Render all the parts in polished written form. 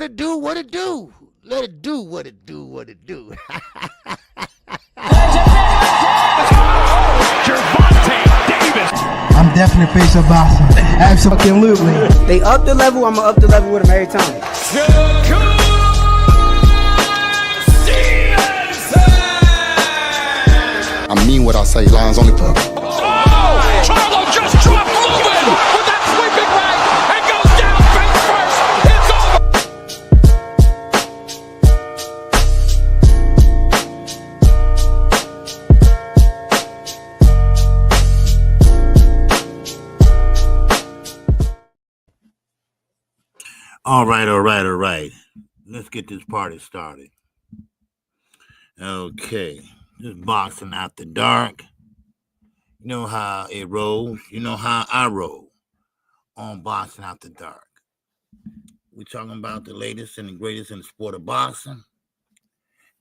it do what it do. Let it do what it do, what it do. I'm definitely face of boxing. Absolutely. They up the level, I'ma up the level with them every time. I mean what I say, lines only for. Oh! Charlo just dropped Lubin with that sweeping right and goes down face first. It's over. All right. Let's get this party started. Okay. This boxing after dark. You know how it rolls. You know how I roll on boxing after dark. We're talking about the latest and the greatest in the sport of boxing.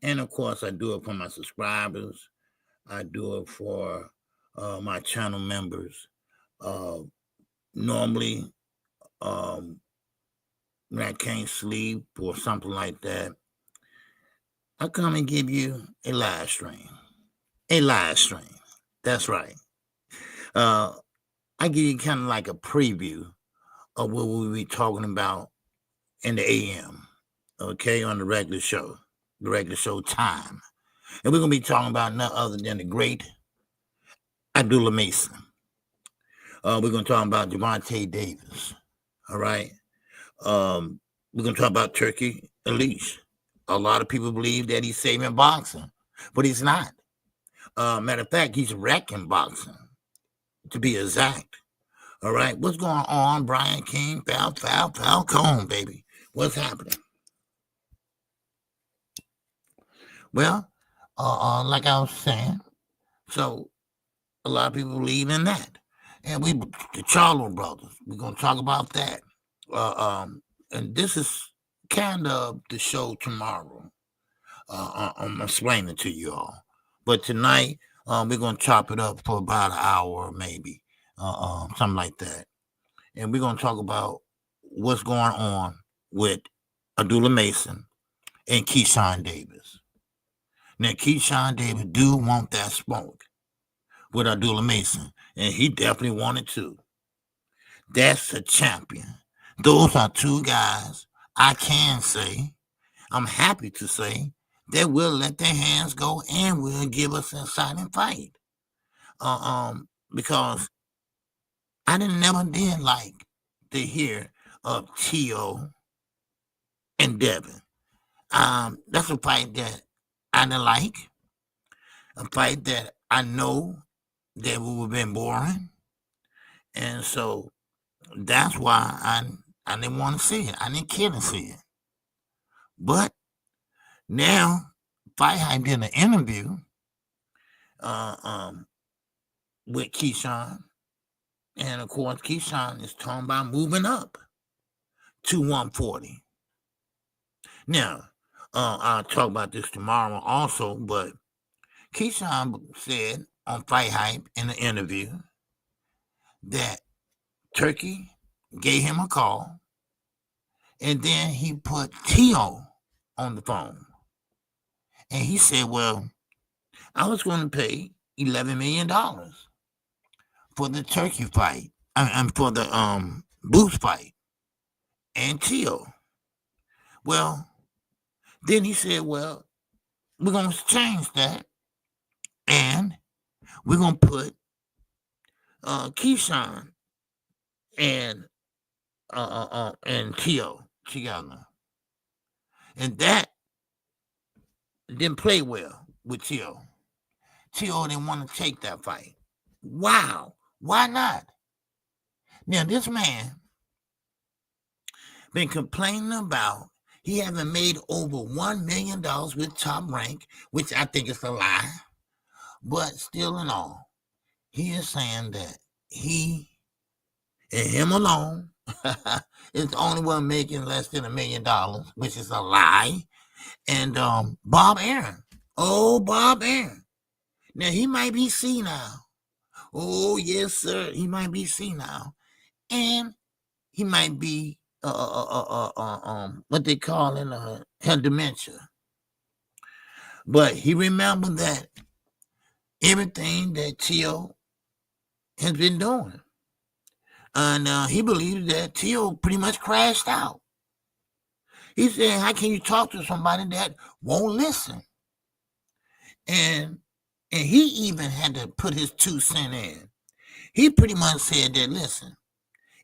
And of course, I do it for my subscribers. I do it for my channel members. Normally, when I can't sleep or something like that, I come and give you a live stream. A live stream. That's right. I give you kind of like a preview of what we'll be talking about in the AM, okay, on the regular show time. And we're going to be talking about none other than the great Abdullah Mason. We're going to talk about Gervonta Davis, all right? We're going to talk about Turkey Elise. A lot of people believe that he's saving boxing, but he's not. Matter of fact, he's wrecking boxing, to be exact. All right, what's going on, Brian King? Falcone, baby. What's happening? Well, like I was saying, so a lot of people believe in that. And the Charlo brothers, we're going to talk about that. And this is kind of the show tomorrow. I'm explaining to you all. But tonight, we're going to chop it up for about an hour, maybe, something like that. And we're going to talk about what's going on with Abdullah Mason and Kqkc Davis. Now, Kqkc Davis do want that smoke with Abdullah Mason, and he definitely wanted to. That's a champion. Those are two guys I can say, I'm happy to say, that will let their hands go and will give us an exciting fight. Because I never did like to hear of T.O. and Devin. That's a fight that I didn't like. A fight that I know that would have been boring. And so that's why I didn't want to see it. I didn't care to see it. But now, Fight Hype did an interview with Kqkc. And of course, Kqkc is talking about moving up to 140. Now, I'll talk about this tomorrow also, but Kqkc said on Fight Hype in the interview that Turkey gave him a call, and then he put T.O. on the phone. And he said, well, I was going to pay $11 million for the Turkey fight, and for the Boots fight, and T.O. Well, then he said, well, we're going to change that, and we're going to put Kqkc and T.O. together. And that didn't play well with T.O. T.O. didn't want to take that fight. Wow. Why not? Now, this man been complaining about he haven't made over $1 million with Top Rank, which I think is a lie. But still in all, he is saying that he and him alone is the only one making less than $1 million, which is a lie. And Bob Aaron. Oh, Bob Aaron. Now, he might be senile. Oh, yes, sir. He might be senile. And he might be what they call it, had dementia. But he remembered that everything that Tio has been doing. And he believed that Tio pretty much crashed out. He said, how can you talk to somebody that won't listen? And he even had to put his 2 cents in. He pretty much said that, listen,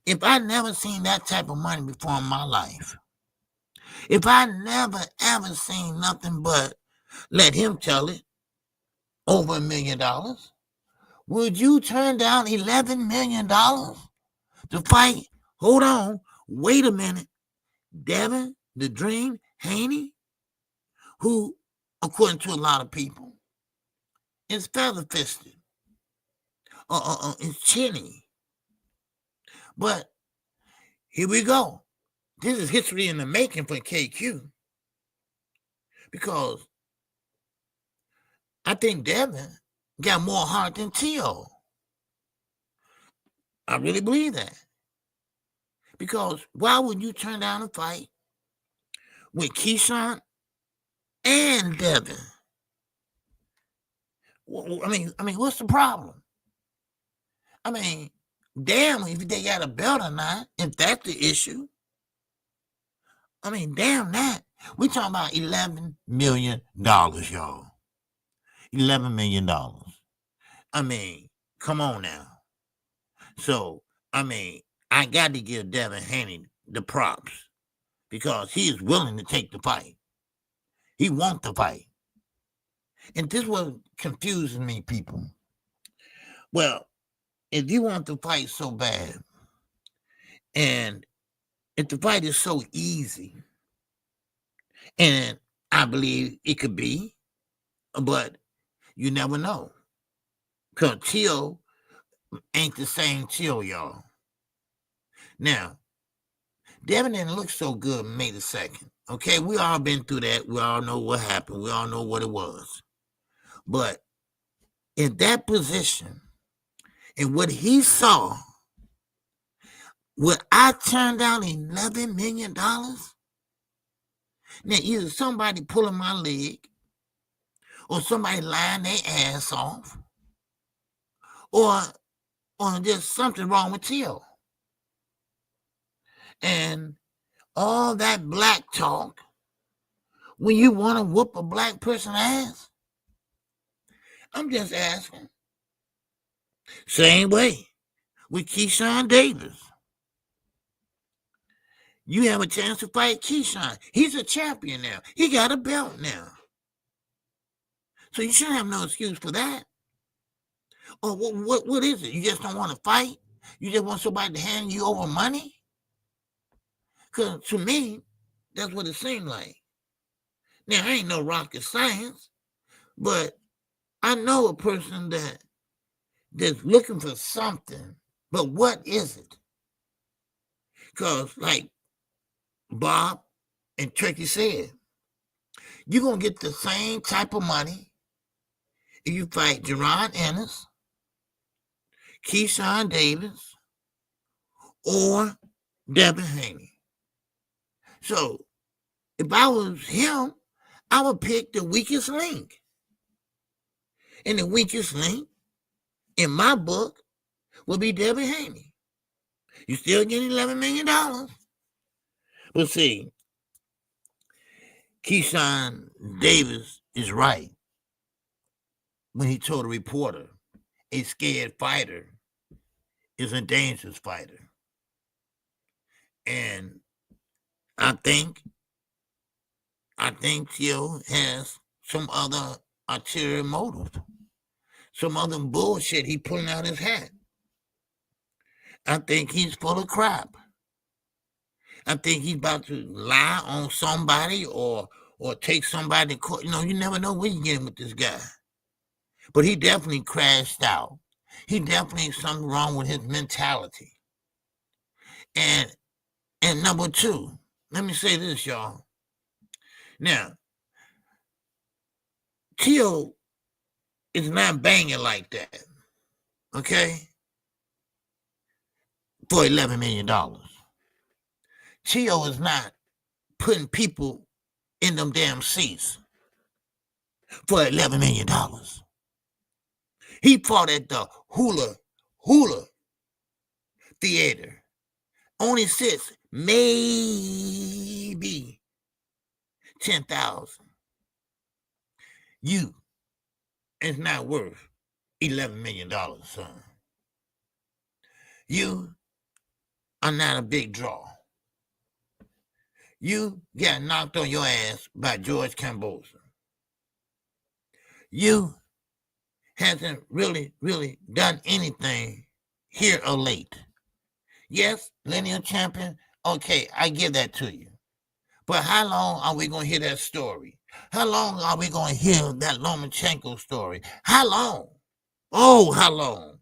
if I never seen that type of money before in my life, if I never ever seen nothing but, let him tell it, over $1 million, would you turn down $11 million to fight? Hold on, wait a minute. Devin, the Dream, Haney, who, according to a lot of people, is feather-fisted, is chinny. But here we go. This is history in the making for KQ, because I think Devin got more heart than Tio. I really believe that. Because why would you turn down a fight with Keyshawn and Devin? I mean, what's the problem? I mean, damn if they got a belt or not, if that's the issue. I mean, damn that. We talking about $11 million, y'all. $11 million. I mean, come on now. So, I mean, I got to give Devin Haney the props because he is willing to take the fight. He wants the fight. And this was confusing me, people. Well, if you want to fight so bad, and if the fight is so easy, and I believe it could be, but you never know. Because Tio ain't the same Tio, y'all. Now, Devin didn't look so good May the 2nd. Okay, we all been through that. We all know what happened. We all know what it was. But in that position, and what he saw, would I turn down $11 million? Now, either somebody pulling my leg, or somebody lying their ass off, or just something wrong with Tio. And all that black talk, when you want to whoop a black person's ass, I'm just asking. Same way with Keyshawn Davis. You have a chance to fight Keyshawn. He's a champion now. He got a belt now. So you shouldn't have no excuse for that. Or what is it? You just don't want to fight? You just want somebody to hand you over money? Because to me, that's what it seemed like. Now, I ain't no rocket science, but I know a person that's looking for something, but what is it? Because like Bob and Turkey said, you're going to get the same type of money if you fight Jerron Ennis, Keyshawn Davis, or Devin Haney. So if I was him, I would pick the weakest link. And the weakest link, in my book, will be Devin Haney. You still getting $11 million. But see, Keyshawn Davis is right when he told a reporter, a scared fighter is a dangerous fighter. And I think Tio has some other ulterior motive, some other bullshit he pulling out his hat. I think he's full of crap. I think he's about to lie on somebody or take somebody to court. You know, you never know where you're getting with this guy. But he definitely crashed out. He definitely something wrong with his mentality. And number two, let me say this, y'all. Now, Tio is not banging like that, okay, for $11 million. Tio is not putting people in them damn seats for $11 million. He fought at the Hula Theater. Only sits maybe 10,000. You is not worth $11 million, son. You are not a big draw. You got knocked on your ass by George Kambosos. You hasn't really done anything here or late. Yes, lineal champion, okay, I give that to you. But how long are we going to hear that story? How long are we going to hear that Lomachenko story? How long? Oh, how long?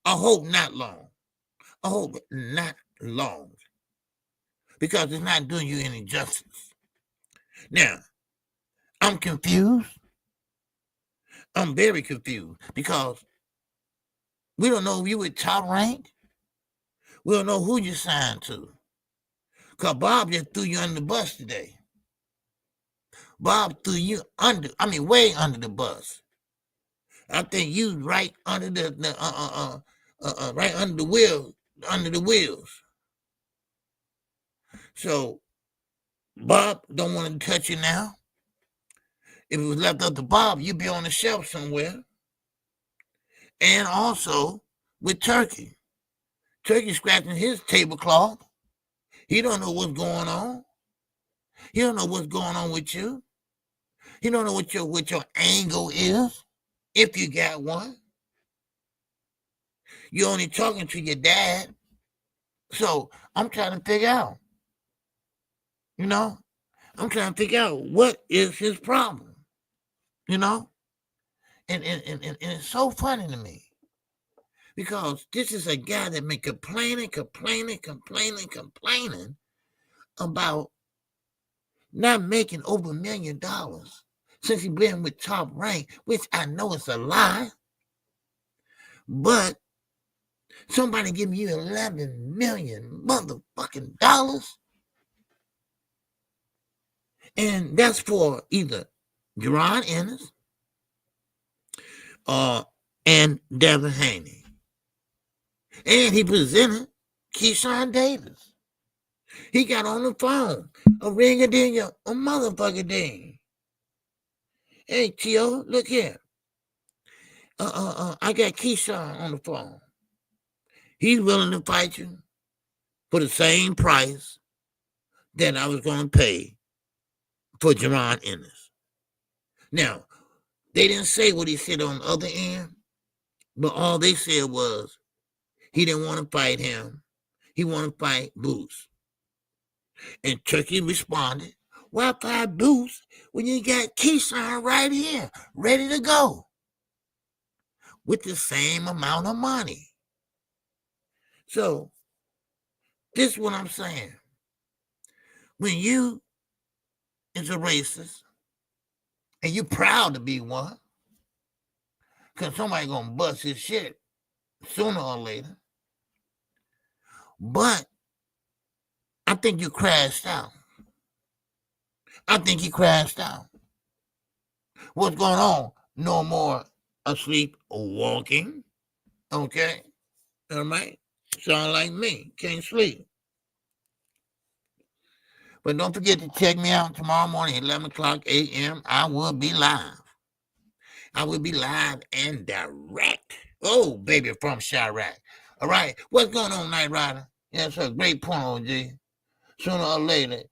I hope not long. I hope not long. Because it's not doing you any justice. Now, I'm confused. I'm very confused because we don't know if you were top ranked. We don't know who you signed to. Because Bob just threw you under the bus today. Bob threw you way under the bus. I think you right under right under the wheels. So Bob don't want to touch you now. If it was left up to Bob, you'd be on the shelf somewhere. And also with Turkey. Turkey scratching his tablecloth. He don't know what's going on. He don't know what's going on with you. He don't know what your angle is, if you got one. You're only talking to your dad. So I'm trying to figure out. I'm trying to figure out what is his problem. And it's so funny to me. Because this is a guy that been complaining about not making over $1 million since he been with Top Rank, which I know is a lie. But somebody giving you $11 million motherfucking dollars, and that's for either Jerron Ennis and Devin Haney. And he presented Keyshawn Davis. He got on the phone, a ring-a-ding, a motherfucker ding. Hey, Tio, look here. I got Keyshawn on the phone. He's willing to fight you for the same price that I was going to pay for Jerron Ennis. Now, they didn't say what he said on the other end, but all they said was he didn't want to fight him. He wanted to fight Boots. And Turkey responded, why fight Boots when you got Keyshawn right here, ready to go, with the same amount of money? So, this is what I'm saying. When you is a racist, and you proud to be one, because somebody going to bust his shit sooner or later. But I think you crashed out. I think he crashed out. What's going on? No more asleep or walking. Okay? All right? Sound like me. Can't sleep. But don't forget to check me out tomorrow morning at 11 o'clock a.m. I will be live. I will be live and direct. Oh, baby, from Chirac. All right. What's going on, Knight Rider? Yes, sir. Great point, OG. Sooner or later,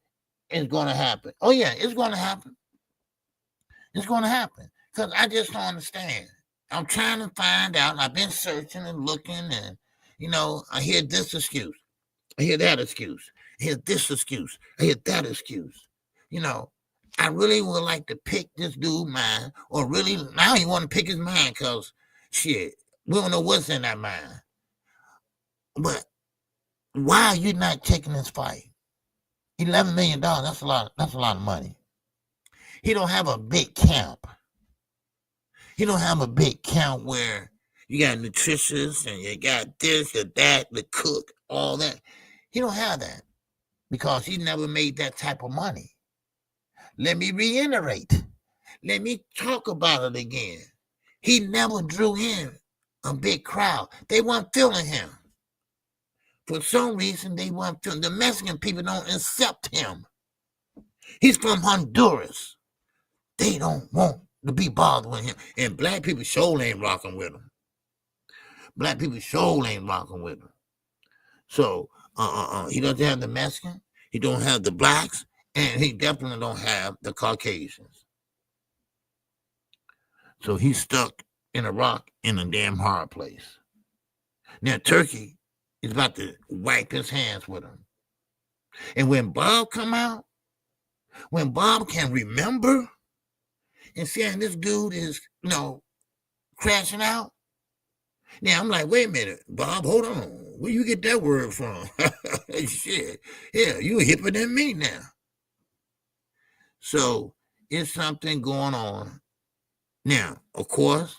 it's going to happen. Oh, yeah, it's going to happen. It's going to happen. Because I just don't understand. I'm trying to find out. I've been searching and looking, and, I hear this excuse. I hear that excuse. I hear this excuse. I hear that excuse. I really would like to pick this dude's mind, or really, now you want to pick his mind because, shit, we don't know what's in that mind. But why are you not taking this fight? $11 million, that's a lot of money. He don't have a big camp. He don't have a big camp where you got nutritious and you got this, you that, the cook, all that. He don't have that. because he never made that type of money. Let me reiterate. Let me talk about it again. He never drew in a big crowd. They weren't feeling him. For some reason, they weren't feeling. The Mexican people don't accept him. He's from Honduras. They don't want to be bothered with him. And black people sure ain't rocking with him. Black people sure ain't rocking with him. So he doesn't have the Mexican. He don't have the blacks. And he definitely don't have the Caucasians. So he's stuck in a rock in a damn hard place. Now, Turkey is about to wipe his hands with him. And when Bob come out, when Bob can remember and saying this dude is, crashing out, now I'm like, wait a minute, Bob, hold on. Where you get that word from? Shit. Yeah, you hipper than me now. So it's something going on. Now, of course,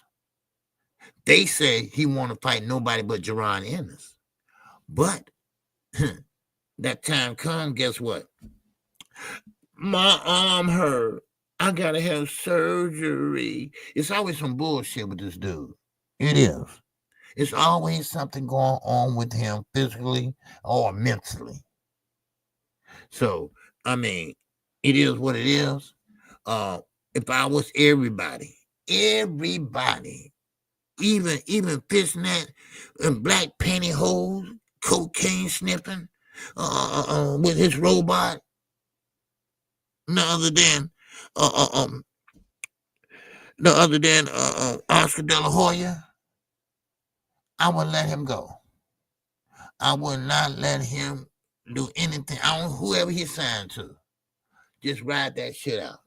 they say he want to fight nobody but Jaron Ennis. But that time comes, guess what? My arm hurt. I got to have surgery. It's always some bullshit with this dude. It is. It's always something going on with him physically or mentally. So, I mean, it is what it is. If I was everybody, even fishnet and black pantyhose, cocaine sniffing, with his robot, no other than Oscar De La Hoya, I would let him go. I would not let him do anything. Whoever he signed to, just ride that shit out.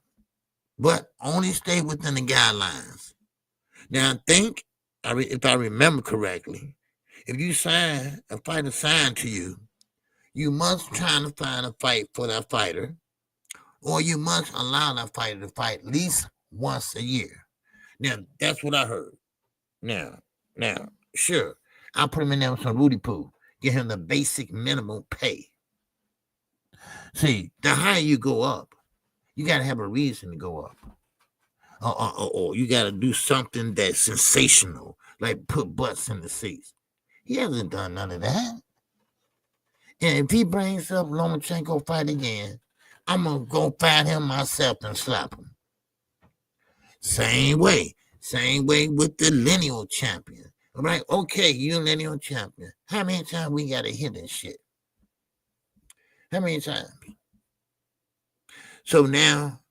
But only stay within the guidelines. Now, I think, if I remember correctly, if you sign, a fighter signed to you, you must try to find a fight for that fighter, or you must allow that fighter to fight at least once a year. Now, that's what I heard. Now, sure, I'll put him in there with some Rudy Poo, get him the basic minimum pay. See, the higher you go up, you got to have a reason to go up. Or you got to do something that's sensational, like put butts in the seats. He hasn't done none of that. And if he brings up Lomachenko fight again, I'm going to go find him myself and slap him. Same way with the lineal champion. All right, okay, you lineal champion. How many times we got to hit this shit? How many times? So now,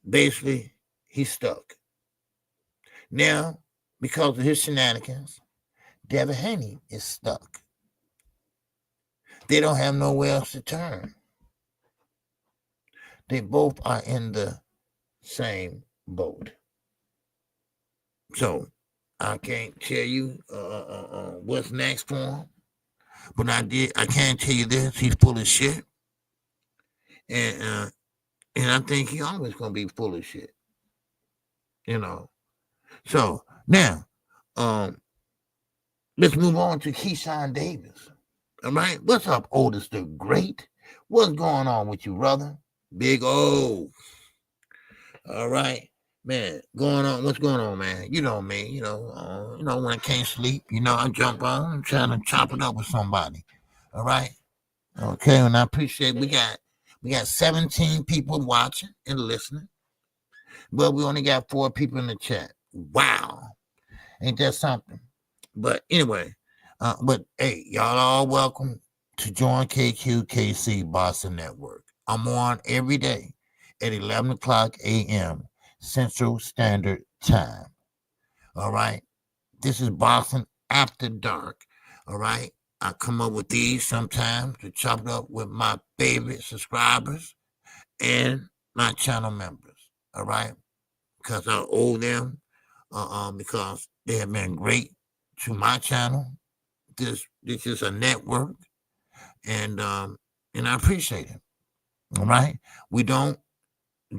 basically, he's stuck. Now, because of his shenanigans, Devin Haney is stuck. They don't have nowhere else to turn. They both are in the same boat. So, I can't tell you what's next for him. But I can tell you this, he's full of shit. And I think he always gonna be full of shit. So now, let's move on to Keyshawn Davis. All right, what's up, Otis the Great? What's going on with you, brother? Big O. All right, man. What's going on, man? You know me. When I can't sleep, I jump on. I'm trying to chop it up with somebody. All right. Okay, and I appreciate we got 17 people watching and listening, but we only got 4 people in the chat. Wow, ain't that something? But anyway, but hey, y'all all welcome to join Kqkc Boston Network. I'm on every day at 11 o'clock a.m. Central Standard Time. All right, this is Boston After Dark. All right. I come up with these sometimes to chop it up with my favorite subscribers and my channel members, all right? Because I owe them, because they have been great to my channel. This is a network, and I appreciate it, all right? We don't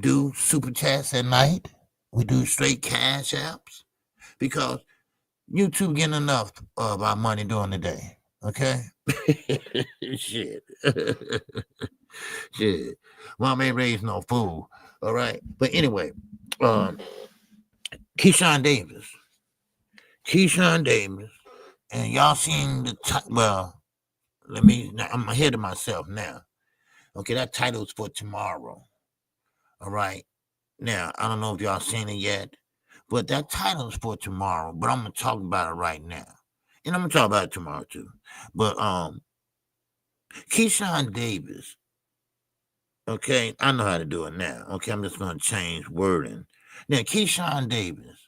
do super chats at night. We do straight cash apps because YouTube getting enough of our money during the day. Okay? Shit. Shit. Mom ain't raised no fool. All right. But anyway, Keyshawn Davis. And y'all seen well, I'm ahead of myself now. Okay, that title's for tomorrow. All right. Now, I don't know if y'all seen it yet, but that title's for tomorrow. But I'm gonna talk about it right now. And I'm gonna talk about it tomorrow too. But Keyshawn Davis. Okay, I know how to do it now. Okay, I'm just gonna change wording. Now, Keyshawn Davis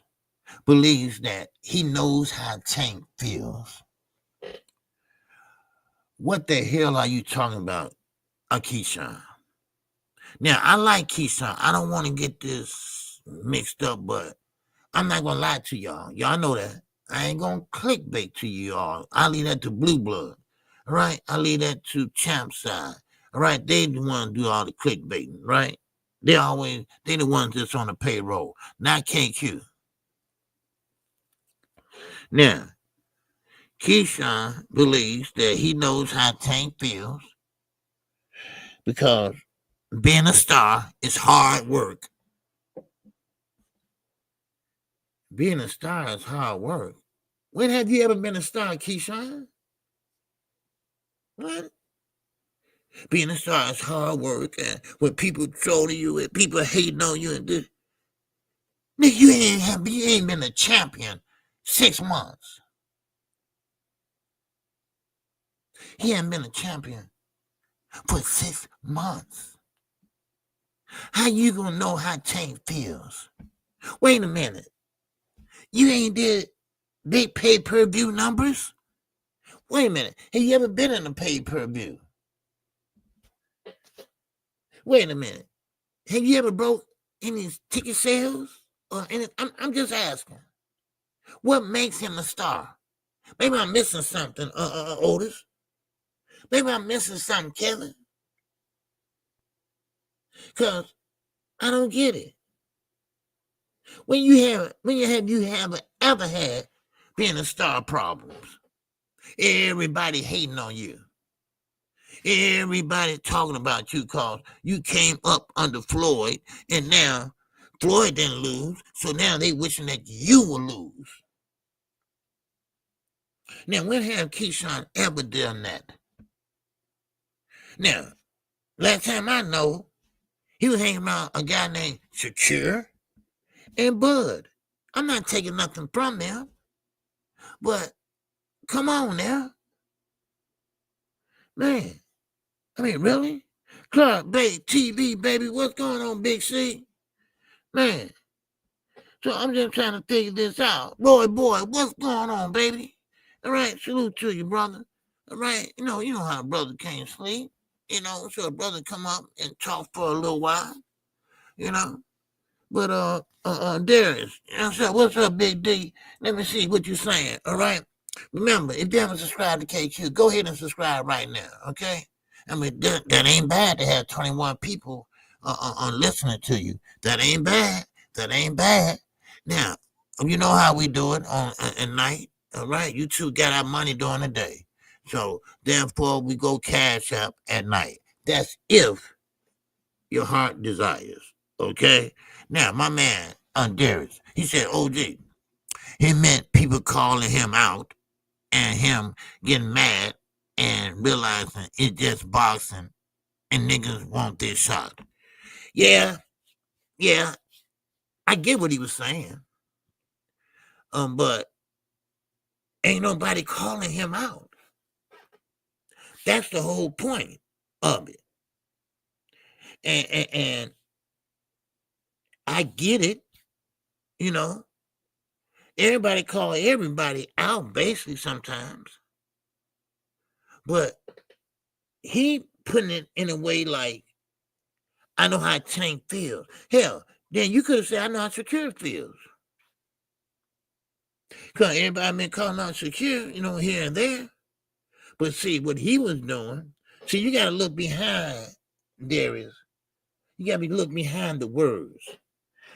believes that he knows how Tank feels. What the hell are you talking about, Keyshawn? Now, I like Keyshawn. I don't want to get this mixed up, but I'm not going to lie to y'all. Y'all know that. I ain't going to clickbait to you all. I leave that to Blue Blood. All right? I leave that to Champ Side. All right? They the ones do all the clickbaiting, right? They the ones that's on the payroll, not KQ. Now, Keyshawn believes that he knows how Tank feels because being a star is hard work. Being a star is hard work. When have you ever been a star, Keyshawn? What? Being a star is hard work, and when people trolling you and people hating on you and this, nigga, you ain't been a champion 6 months. He ain't been a champion for 6 months. How you gonna know how Tank feels? Wait a minute. You ain't did big pay-per-view numbers? Wait a minute. Have you ever been in a pay-per-view? Wait a minute. Have you ever broke any ticket sales? Or any? I'm just asking. What makes him a star? Maybe I'm missing something, Otis. Maybe I'm missing something, Kevin. Because I don't get it. When you have ever had being a star problems, everybody hating on you. Everybody talking about you because you came up under Floyd, and now Floyd didn't lose, so now they wishing that you will lose. Now, when have Keyshawn ever done that? Now, last time I know, he was hanging around a guy named Secure and Bud. I'm not taking nothing from them, but come on now. Man, I mean, really? Clark Bay TV, baby, what's going on, Big C? Man, so I'm just trying to figure this out. Boy, what's going on, baby? All right, salute to you, brother. All right, you know how a brother can't sleep. So a brother come up and talk for a little while, But Darius, what's up, Big D? Let me see what you're saying. All right. Remember, if you haven't subscribed to KQ, go ahead and subscribe right now. Okay. I mean, that ain't bad to have 21 people on listening to you. That ain't bad. Now, you know how we do it at night. All right. You two got our money during the day. So therefore, we go cash up at night. That's if your heart desires. Okay. Now, my man, Darius, he said, OG, he meant people calling him out and him getting mad and realizing it's just boxing and niggas want this shot. Yeah, I get what he was saying. But ain't nobody calling him out. That's the whole point of it. And I get it, Everybody call everybody out basically sometimes. But he putting it in a way like, I know how Tank feels. Hell, then you could have said, I know how Secure feels. Because everybody been calling out Secure, here and there. But see, what he was doing, you got to look behind, Darius. You got to look behind the words.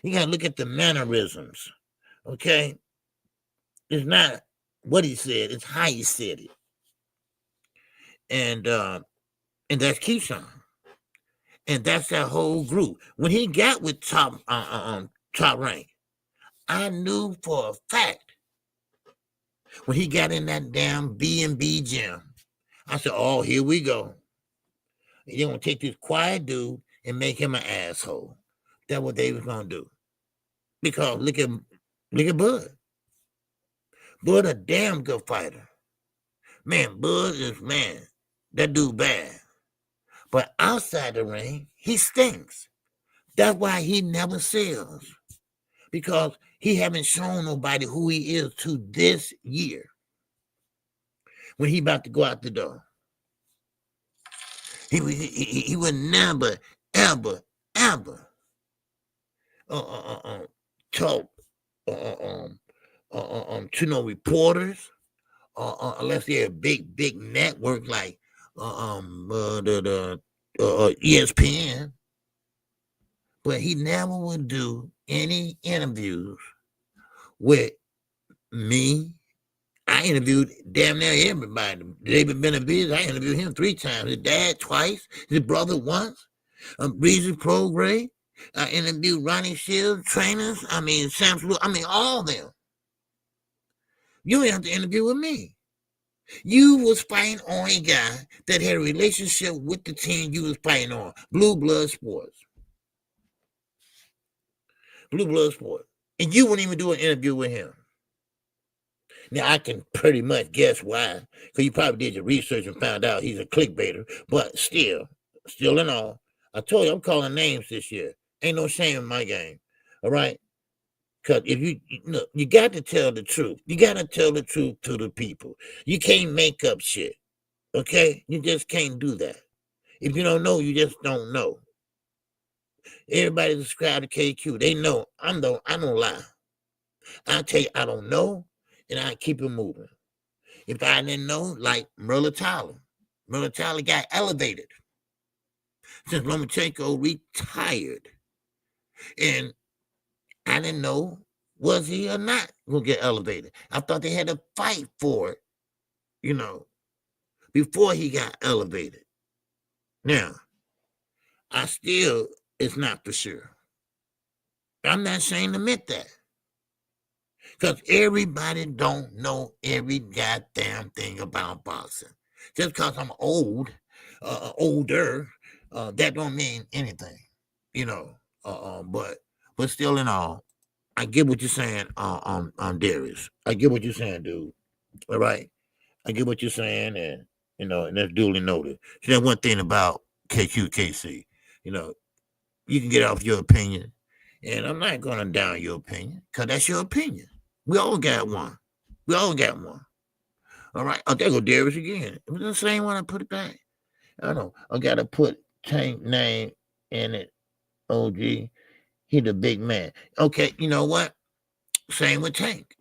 You got to look at the mannerisms, okay? It's not what he said, it's how he said it. and that's Keyshawn, and that's that whole group. When he got with Top Rank, I knew for a fact when he got in that damn B&B gym, I said, "Oh, here we go. They're gonna take this quiet dude and make him an asshole." That's what they was gonna do. Because look at Bud. Bud a damn good fighter. Man, Bud is that dude bad. But outside the ring, he stinks. That's why he never sells. Because he haven't shown nobody who he is to this year. When he about to go out the door. He would never, ever talk to no reporters, unless they're a big network like ESPN. But he never would do any interviews with me. I interviewed damn near everybody. David Benavides, I interviewed him 3 times. His dad twice, his brother once. Breezy Prograde. I interviewed Ronnie Shields, trainers. Sam Salute. All of them. You didn't have to interview with me. You was fighting on a guy that had a relationship with the team you was fighting on. Blue Blood Sports. And you wouldn't even do an interview with him. Now, I can pretty much guess why, because you probably did your research and found out he's a clickbaiter, but still in all, I told you I'm calling names this year. Ain't no shame in my game, all right? Because if you got to tell the truth. You got to tell the truth to the people. You can't make up shit, okay? You just can't do that. If you don't know, you just don't know. Everybody subscribe to KQ. They know I don't lie. I tell you, I don't know, and I keep it moving. If I didn't know, like Merle Tyler got elevated since Lomachenko retired. And I didn't know, was he or not going to get elevated. I thought they had to fight for it, before he got elevated. Now, it's not for sure. I'm not ashamed to admit that. Because everybody don't know every goddamn thing about boxing. Just because I'm older, that don't mean anything, but still in all, I get what you're saying, Darius. I get what you're saying, dude. All right? I get what you're saying, and, and that's duly noted. So that's one thing about Kqkc. You can get off your opinion, and I'm not going to down your opinion, because that's your opinion. We all got one. All right. Oh, there go Darius again. It was the same one. I put it back. I know. I got to put Tank name in it. OG. He the big man. Okay. You know what? Same with Tank.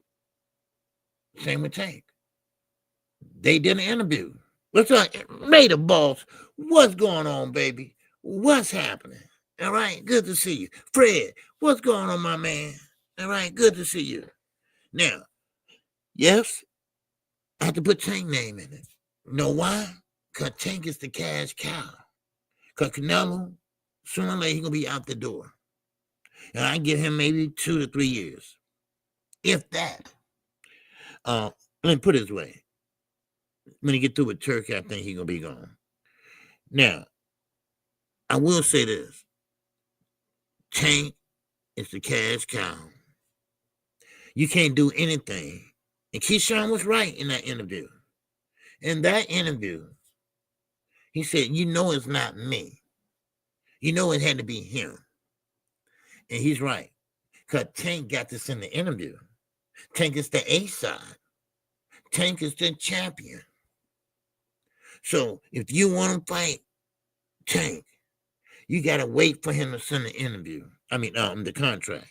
They did an interview. What's up? Made a boss. What's going on, baby? What's happening? All right. Good to see you. Fred, what's going on, my man? All right. Good to see you. Now, yes, I have to put Tank name in it. You know why? Because Tank is the cash cow. Because Canelo, sooner or later, he's going to be out the door. And I give him maybe 2 to 3 years. If that. Let me put it this way. When he get through with Turkey, I think he's going to be gone. Now, I will say this. Tank is the cash cow. You can't do anything. And Keyshawn was right in that interview. In that interview, he said, it's not me. It had to be him. And he's right. Because Tank got this in the interview. Tank is the A side. Tank is the champion. So if you want to fight Tank, you got to wait for him to send the interview. The contract.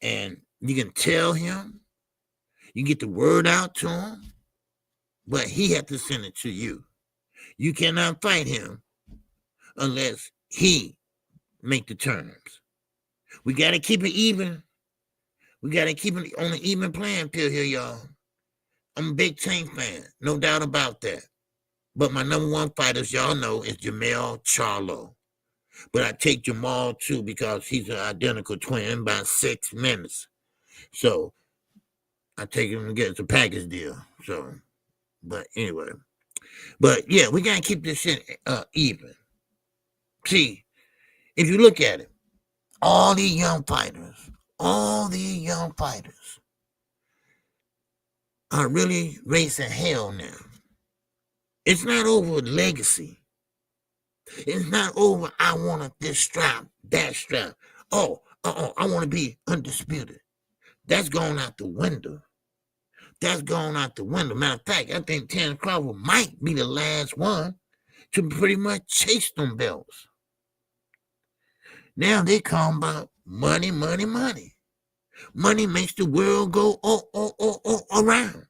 And you can tell him, you get the word out to him, but he had to send it to you. You cannot fight him unless he make the terms. We got to keep it even. We got to keep it on an even playing field here, y'all. I'm a big Tank fan, no doubt about that. But my number one fighter, as y'all know, is Jamel Charlo. But I take Jamal too because he's an identical twin by 6 minutes. So I take him to get it's a package deal. So, but anyway. But yeah, we gotta keep this shit even. See, if you look at it, all these young fighters are really raising hell now. It's not over legacy. It's not over, I want this strap, that strap. Oh, I want to be undisputed. That's going out the window. Matter of fact, I think Terrence Crawford might be the last one to pretty much chase them belts. Now they call about money. Money makes the world go around.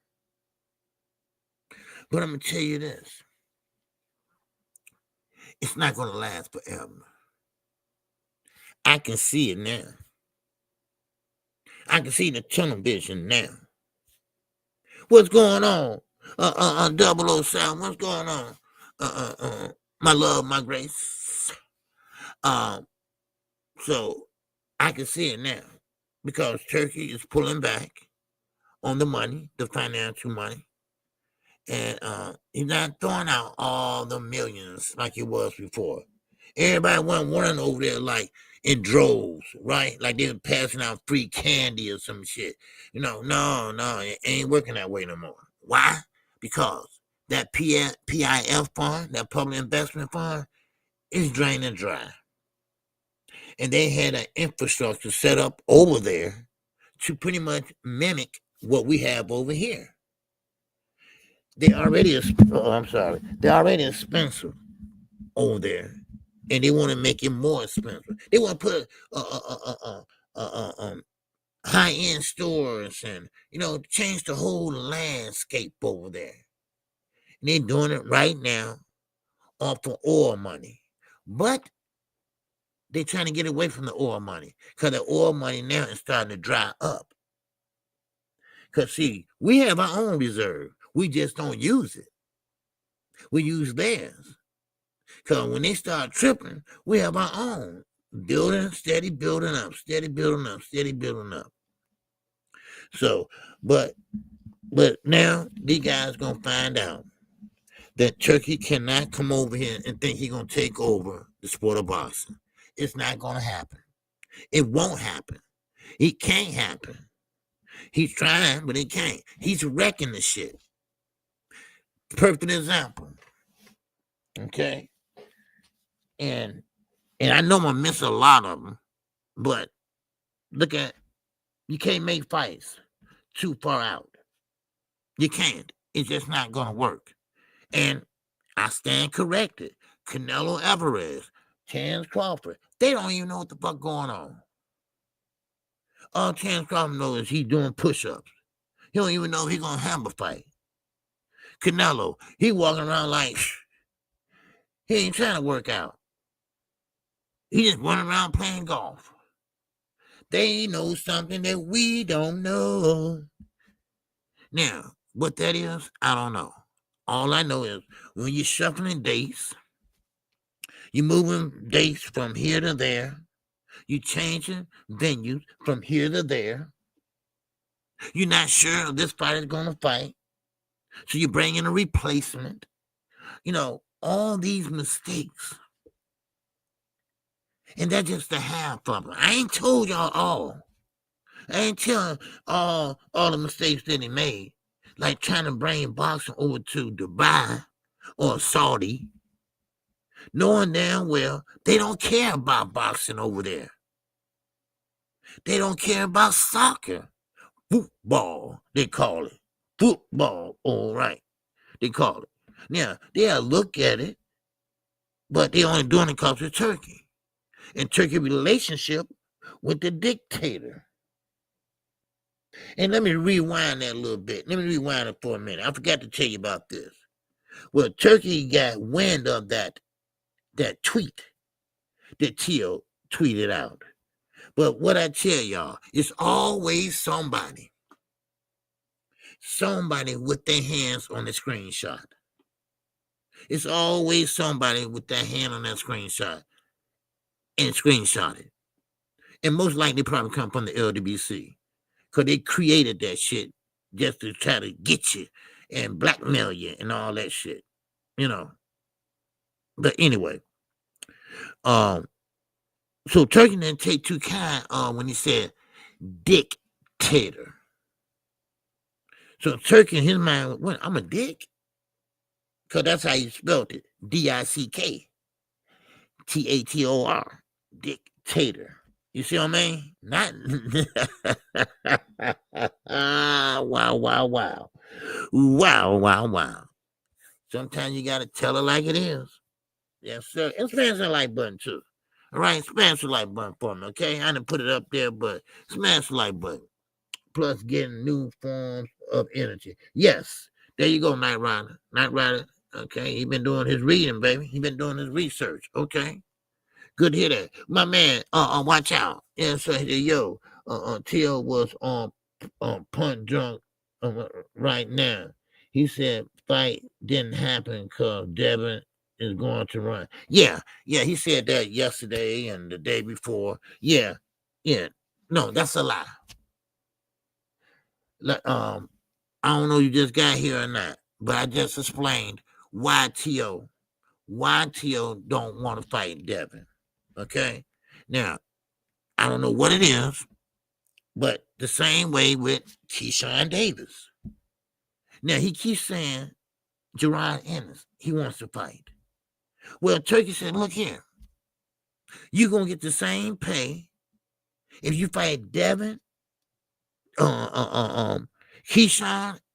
But I'm going to tell you this. It's not going to last forever. I can see it now. I can see the tunnel vision now. What's going on? 007, what's going on? My love, my grace. So I can see it now because Turkey is pulling back on the money, the financial money. And he's not throwing out all the millions like he was before. Everybody wasn't running over there like in droves, right? Like they were passing out free candy or some shit. No, it ain't working that way no more. Why? Because that PIF fund, that public investment fund, is draining dry. And they had an infrastructure set up over there to pretty much mimic what we have over here. They're already expensive over there, and they want to make it more expensive. They want to put high-end stores and change the whole landscape over there. And they're doing it right now off of oil money, but they're trying to get away from the oil money because the oil money now is starting to dry up. Because see, we have our own reserve. We just don't use it. We use theirs. Because when they start tripping, we have our own. Steady building up. So, but now these guys going to find out that Turkey cannot come over here and think he's going to take over the sport of boxing. It's not going to happen. It won't happen. It can't happen. He's trying, but he can't. He's wrecking the shit. Perfect example. Okay? And I know I'm going to miss a lot of them, but look at, you can't make fights too far out. You can't. It's just not going to work. And I stand corrected. Canelo Alvarez, Terrence Crawford, they don't even know what the fuck going on. All Terrence Crawford knows is he's doing push-ups. He don't even know if he's going to have a fight. Canelo, he walking around like he ain't trying to work out. He just running around playing golf. They know something that we don't know. Now, what that is, I don't know. All I know is when you're shuffling dates, you're moving dates from here to there, you're changing venues from here to there. You're not sure if this fighter is going to fight, so you bring in a replacement. All these mistakes. And that's just the half of it. I ain't told y'all all. I ain't telling all the mistakes that he made. Like trying to bring boxing over to Dubai or Saudi. Knowing damn well they don't care about boxing over there. They don't care about soccer. Football, they call it. Football, all right. They call it. Now, they'll look at it, but they're only doing it because of Turkey. And Turkey relationship with the dictator. And let me rewind that a little bit. Let me rewind it for a minute. I forgot to tell you about this. Well, Turkey got wind of that tweet that Teo tweeted out. But what I tell y'all, it's always somebody. somebody with their hands on the screenshot. It's always somebody with their hand on that screenshot and screenshot it. And most likely probably come from the LWC because they created that shit just to try to get you and blackmail you and all that shit, But anyway, so Turkey didn't take too kind when he said dictator. So Turkey in his mind went, I'm a dick? Because that's how you spelled it. DICKTATOR. Dictator. You see what I mean? Not wow. Wow. Sometimes you gotta tell it like it is. Yes, sir. And smash that like button too. All right, smash the like button for me, okay? I didn't put it up there, but smash the like button. Plus getting new forms of energy. Yes, there you go, Knight Rider. Okay, he been doing his reading, baby. He been doing his research. Okay, good to hear that, my man. Watch out. Yeah, so yo, Tio was on punt drunk right now. He said fight didn't happen because Devin is going to run. Yeah, he said that yesterday and the day before. Yeah. No, that's a lie. I don't know you just got here or not, but I just explained why T.O. don't want to fight Devin. Okay? Now, I don't know what it is, but the same way with Keyshawn Davis. Now, he keeps saying Jerron Ennis, he wants to fight. Well, Turkey said, look here, you're going to get the same pay if you fight Devin, Keyshawn,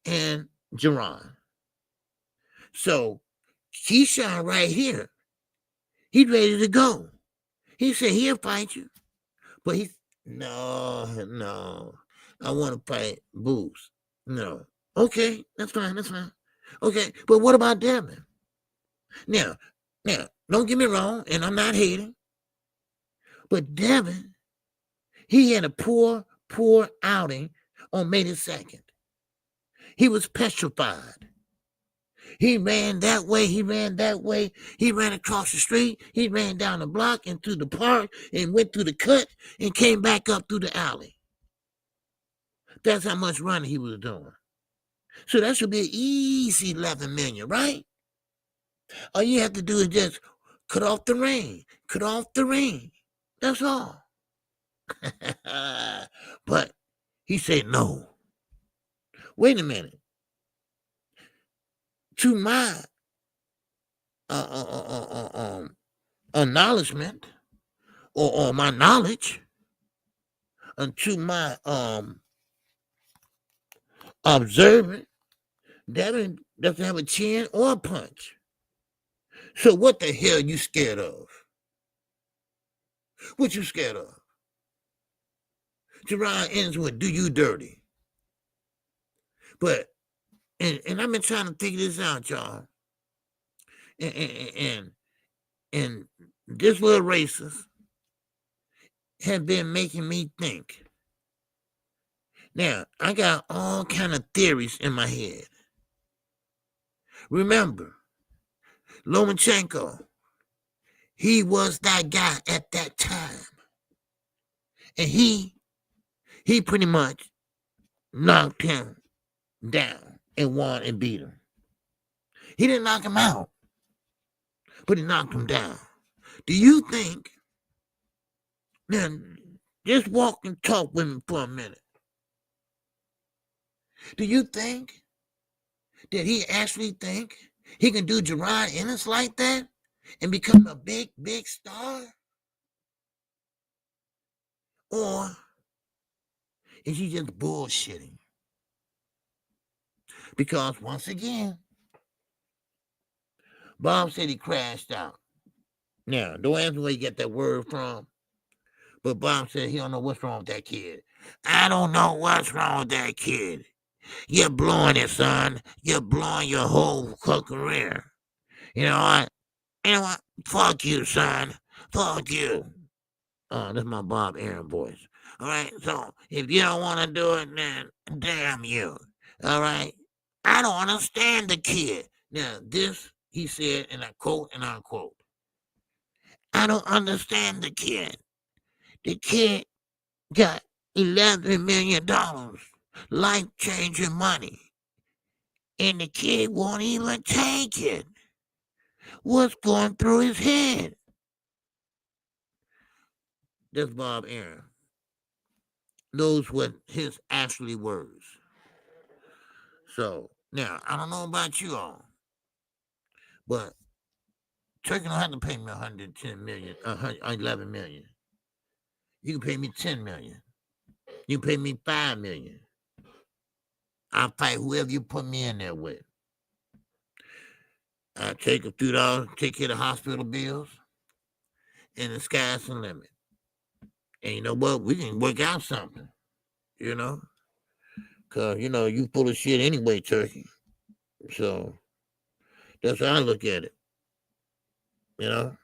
and Jerron. So, Keyshawn right here, he's ready to go. He said he'll fight you. But no, I want to fight Boots. No. Okay, that's fine. Okay, but what about Devin? Now, don't get me wrong, and I'm not hating, but Devin, he had a poor outing on May the 2nd. He was petrified. He ran that way. He ran across the street. He ran down the block and through the park and went through the cut and came back up through the alley. That's how much running he was doing. So that should be an easy 11 million, right? All you have to do is just cut off the ring. That's all. But he said no. Wait a minute. To my acknowledgement or my knowledge, and to my observant, Devin doesn't have a chin or a punch. So what the hell you scared of? What you scared of? Jerron Ennis would do you dirty. But and I've been trying to figure this out, y'all. And this little racist have been making me think. Now, I got all kind of theories in my head. Remember, Lomachenko, he was that guy at that time. And he pretty much knocked him down and won and beat him. He didn't knock him out, but he knocked him down. Do you think, now, just walk and talk with me for a minute. Do you think that he actually think he can do Jerron Ennis like that and become a big star? Or is he just bullshitting? Because once again, Bob said he crashed out. Now, don't ask me where you get that word from, but Bob said he don't know what's wrong with that kid. I don't know what's wrong with that kid. You're blowing it, son. You're blowing your whole career. You know what? Fuck you, son. Fuck you. That's my Bob Aaron voice. All right, so if you don't want to do it, then damn you. All right. I don't understand the kid. Now, this, he said, and I quote and unquote, I don't understand the kid. The kid got $11 million, life-changing money, and the kid won't even take it. What's going through his head? That's Bob Aaron. Those were his actually words. So, now, I don't know about you all, but Turkey don't have to pay me 110 million, 11 million. You can pay me 10 million. You can pay me 5 million. I'll fight whoever you put me in there with. I'll take a few dollars, take care of the hospital bills, and the sky's the limit. And you know what? We can work out something, you know? Because, you know, you full of shit anyway, Turkey. So, that's how I look at it, you know?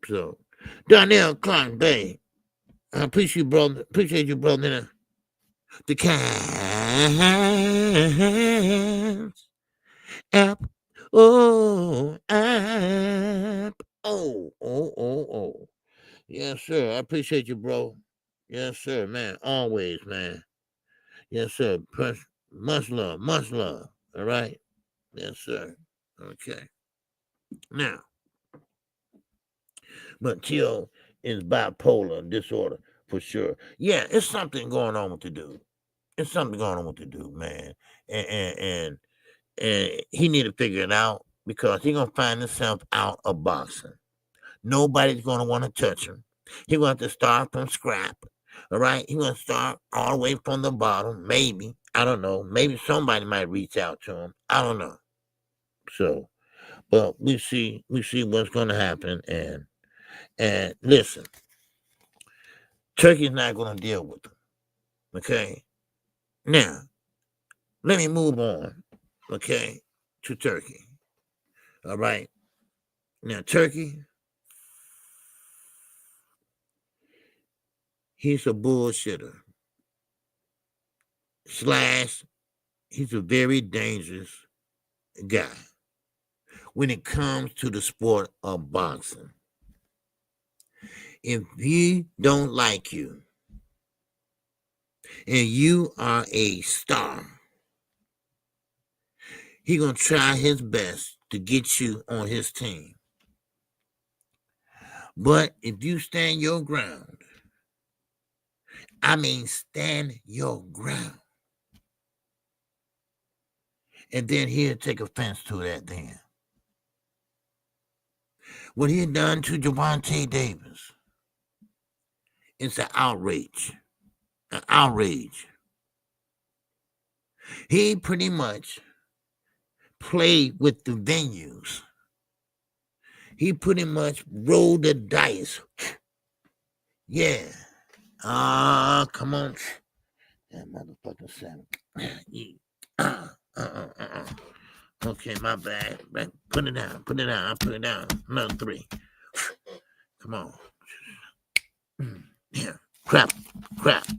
So, Donnell Clark Bay, I appreciate you, brother. The Cavs app. App. Oh. Yes, sir. I appreciate you, bro. Yes, sir, man. Always, man. Yes, sir. Much love. All right? Yes, sir. Okay. Now, but Tio is bipolar disorder for sure. Yeah, it's something going on with the dude. It's something going on with the dude, man. And he need to figure it out because he's gonna find himself out of boxing. Nobody's gonna want to touch him. He's gonna have to start from scrap. All right, he's gonna start all the way from the bottom. Maybe, I don't know. Maybe somebody might reach out to him. I don't know. So, but we see what's gonna happen. And listen, Turkey's not gonna deal with him. Okay. Now, let me move on. Okay, to Turkey. All right. Now, Turkey, he's a bullshitter. / he's a very dangerous guy when it comes to the sport of boxing. If he don't like you and you are a star, he gonna try his best to get you on his team. But if you stand your ground, I mean stand your ground, and then he'll take offense to that then. What he had done to Gervonta Davis is an outrage. An outrage. He pretty much played with the venues. He pretty much rolled the dice. Yeah. Come on. That motherfucking seven. Okay, my bad. Put it down. I put it down. Another 3. Come on. Yeah. Crap.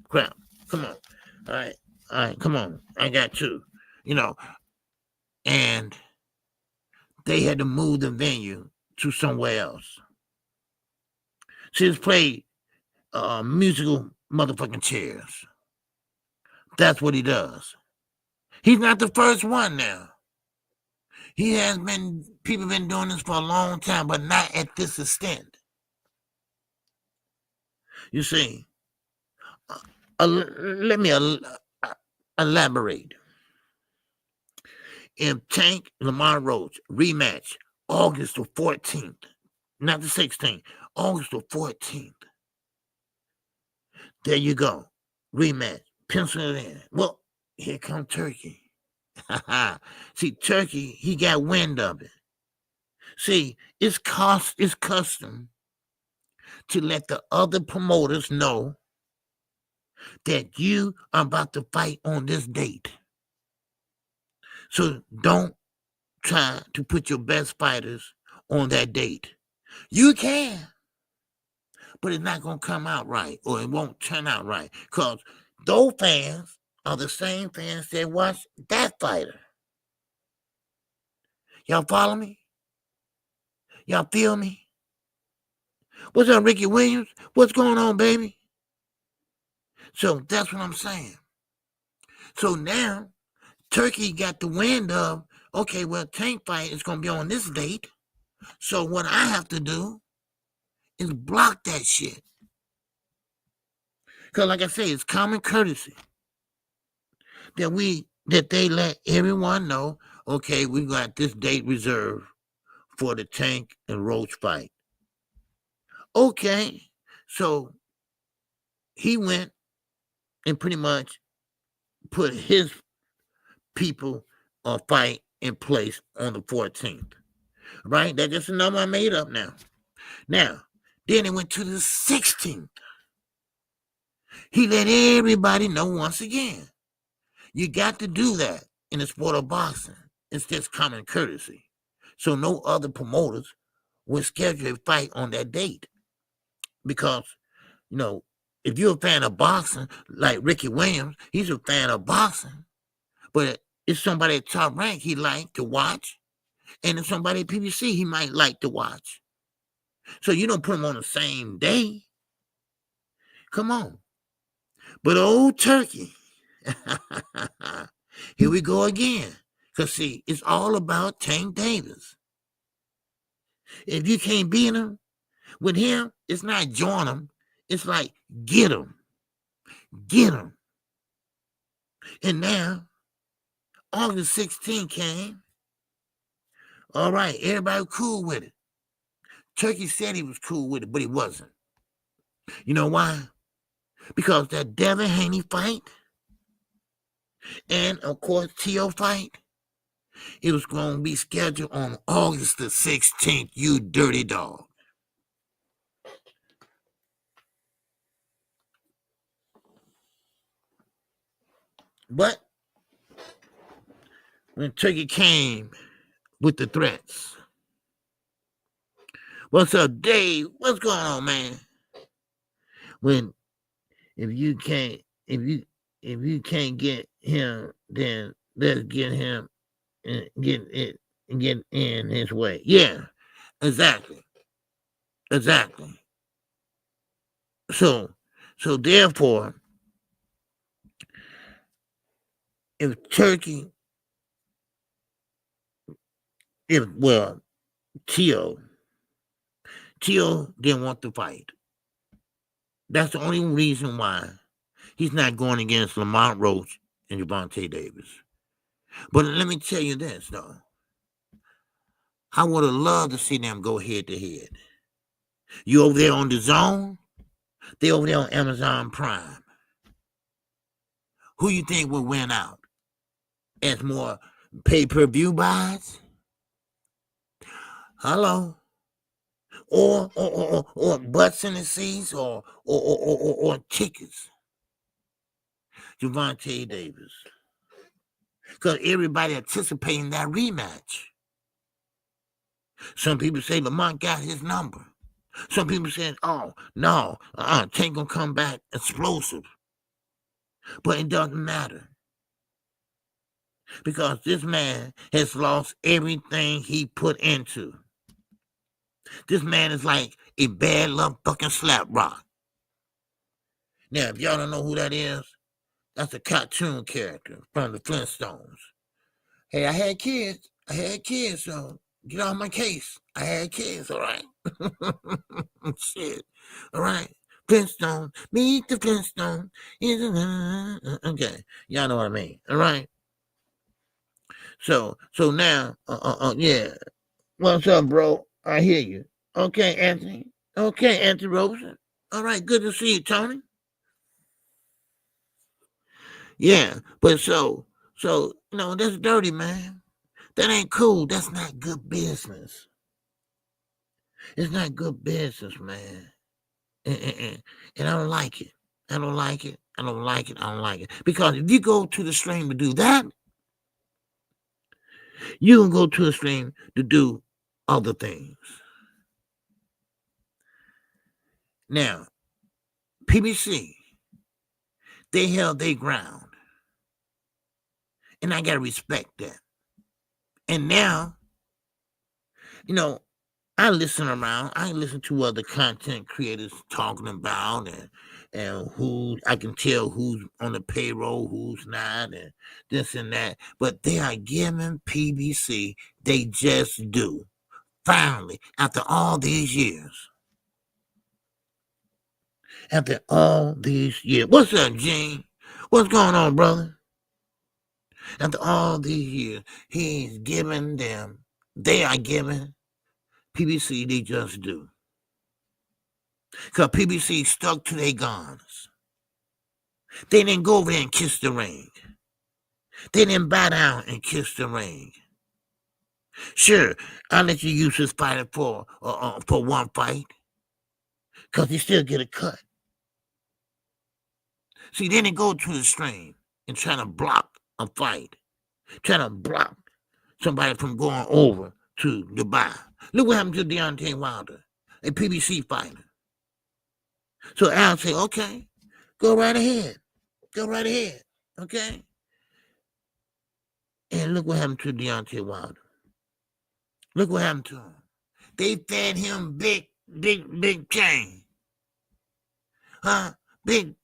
Come on. All right. Come on. I got 2. You know. And they had to move the venue to somewhere else. So he's played musical motherfucking chairs. That's what he does. He's not the first one now. People have been doing this for a long time, but not at this extent. You see, let me elaborate. If Tank Lamar Roach rematch August the 14th, not the 16th, August the 14th. There you go. Rematch. Pencil it in. Well, here comes Turkey. See, Turkey, he got wind of it. See, it's custom to let the other promoters know that you are about to fight on this date. So don't try to put your best fighters on that date. You can, but it's not going to come out right, or it won't turn out right, because those fans are the same fans that watch that fighter. Y'all follow me? Y'all feel me? What's up, Ricky Williams? What's going on, baby? So that's what I'm saying. So now, Turkey got the wind of, okay, well, Tank fight is going to be on this date. So what I have to do is block that shit. Because like I say, it's common courtesy that they let everyone know, okay, we got this date reserved for the Tank and Roach fight. Okay, so he went and pretty much put his people fight in place on the 14th. Right? That's just a number I made up now. Now, then it went to the 16th. He let everybody know once again. You got to do that in the sport of boxing. It's just common courtesy. So no other promoters would schedule a fight on that date. Because, if you're a fan of boxing, like Ricky Williams, he's a fan of boxing. But it's somebody at top rank he like to watch. And it's somebody at PBC he might like to watch. So you don't put them on the same day. Come on. But old Turkey, here we go again. Because, see, it's all about Tank Davis. If you can't beat him, with him, it's not join him. It's like, get him. Get him. And now, August 16 came. All right, everybody cool with it. Turkey said he was cool with it, but he wasn't. You know why? Because that Devin Haney fight and, of course, T.O. fight, it was going to be scheduled on August the 16th, you dirty dog. But when Turkey came with the threats, what's up, Dave? What's going on, man? If you can't get him, then let's get him and get in his way. Yeah, exactly. So therefore, if Turkey, T.O. didn't want to fight. That's the only reason why he's not going against Lamont Roach and Gervonta Davis. But let me tell you this, though. I would have loved to see them go head to head. You over there on the Zone, they over there on Amazon Prime. Who you think will win out? As more pay-per-view buys? Hello? Or butts in the seats or tickets? Gervonta Davis. Because everybody anticipating that rematch. Some people say Lamont got his number. Some people say, oh, no, Tank gonna come back explosive. But it doesn't matter. Because this man has lost everything he put into. This man is like a bad luck fucking slap rock. Now, if y'all don't know who that is, that's a cartoon character from the Flintstones. Hey, I had kids, so get off my case. I had kids, all right? Shit, all right? Flintstone, meet the Flintstone. Okay, y'all know what I mean, all right? So now, yeah. What's up, bro? I hear you. Okay, Anthony. Okay, Anthony Roberson. All right, good to see you, Tony. Yeah, but so that's dirty, man. That ain't cool. That's not good business. It's not good business, man. And I don't like it. I don't like it. Because if you go to the stream to do that, you can go to the stream to do other things. Now, PBC, they held their ground. And I gotta respect that. And now, I listen around. I listen to other content creators talking about and who I can tell who's on the payroll, who's not, and this and that. But they are giving PBC, they just do. Finally, after all these years. After all these years. What's up, Gene? What's going on, brother? After all these years, he's giving them, they are giving PBC, they just do. Because PBC stuck to their guns. They didn't go over there and kiss the ring. They didn't bow down and kiss the ring. Sure, I'll let you use his fighter for one fight. Because he still get a cut. See, they didn't go to the stream and try to block a fight. Trying to block somebody from going over to Dubai. Look what happened to Deontay Wilder, a PBC fighter. So Al say, okay, go right ahead. Go right ahead. Okay? And look what happened to Deontay Wilder. Look what happened to him. They fed him big chain. Huh? Big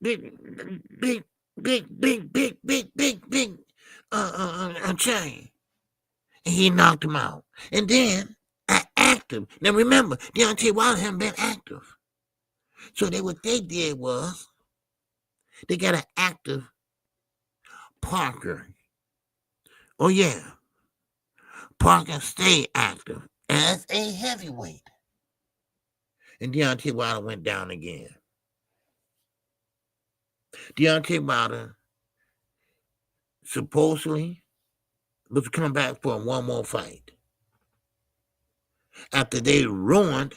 chain. And he knocked him out. And then active. Now remember, Deontay Wilder hadn't been active. So what they did was they got an active Parker. Oh yeah. Parker stayed active as a heavyweight. And Deontay Wilder went down again. Deontay Wilder supposedly was coming back for one more fight. After they ruined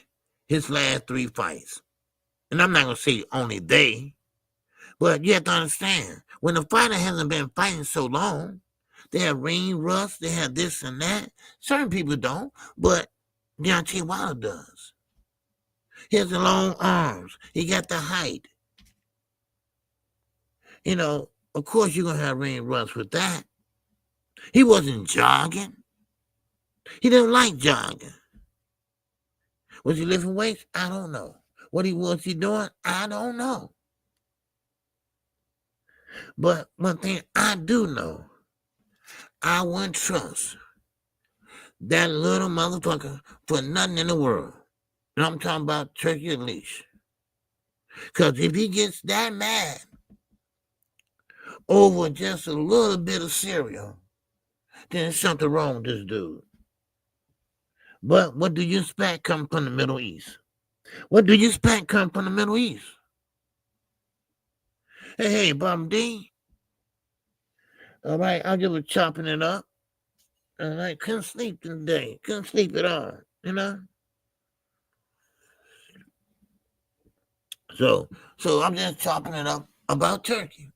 his last 3 fights. And I'm not going to say only they, but you have to understand, when a fighter hasn't been fighting so long, they have ring rust, they have this and that. Certain people don't, but Deontay Wilder does. He has the long arms. He got the height. Of course you're going to have ring rust with that. He wasn't jogging. He didn't like jogging. Was he lifting weights? I don't know. What was he doing? I don't know. But one thing I do know, I wouldn't trust that little motherfucker for nothing in the world. And I'm talking about Turkey Leash. Because if he gets that mad over just a little bit of cereal, then there's something wrong with this dude. But what do you expect coming from the Middle East? What do you expect coming from the Middle East? Hey, Bob D. All right, I just was chopping it up. And I couldn't sleep today. Couldn't sleep at all, So I'm just chopping it up about Turkey,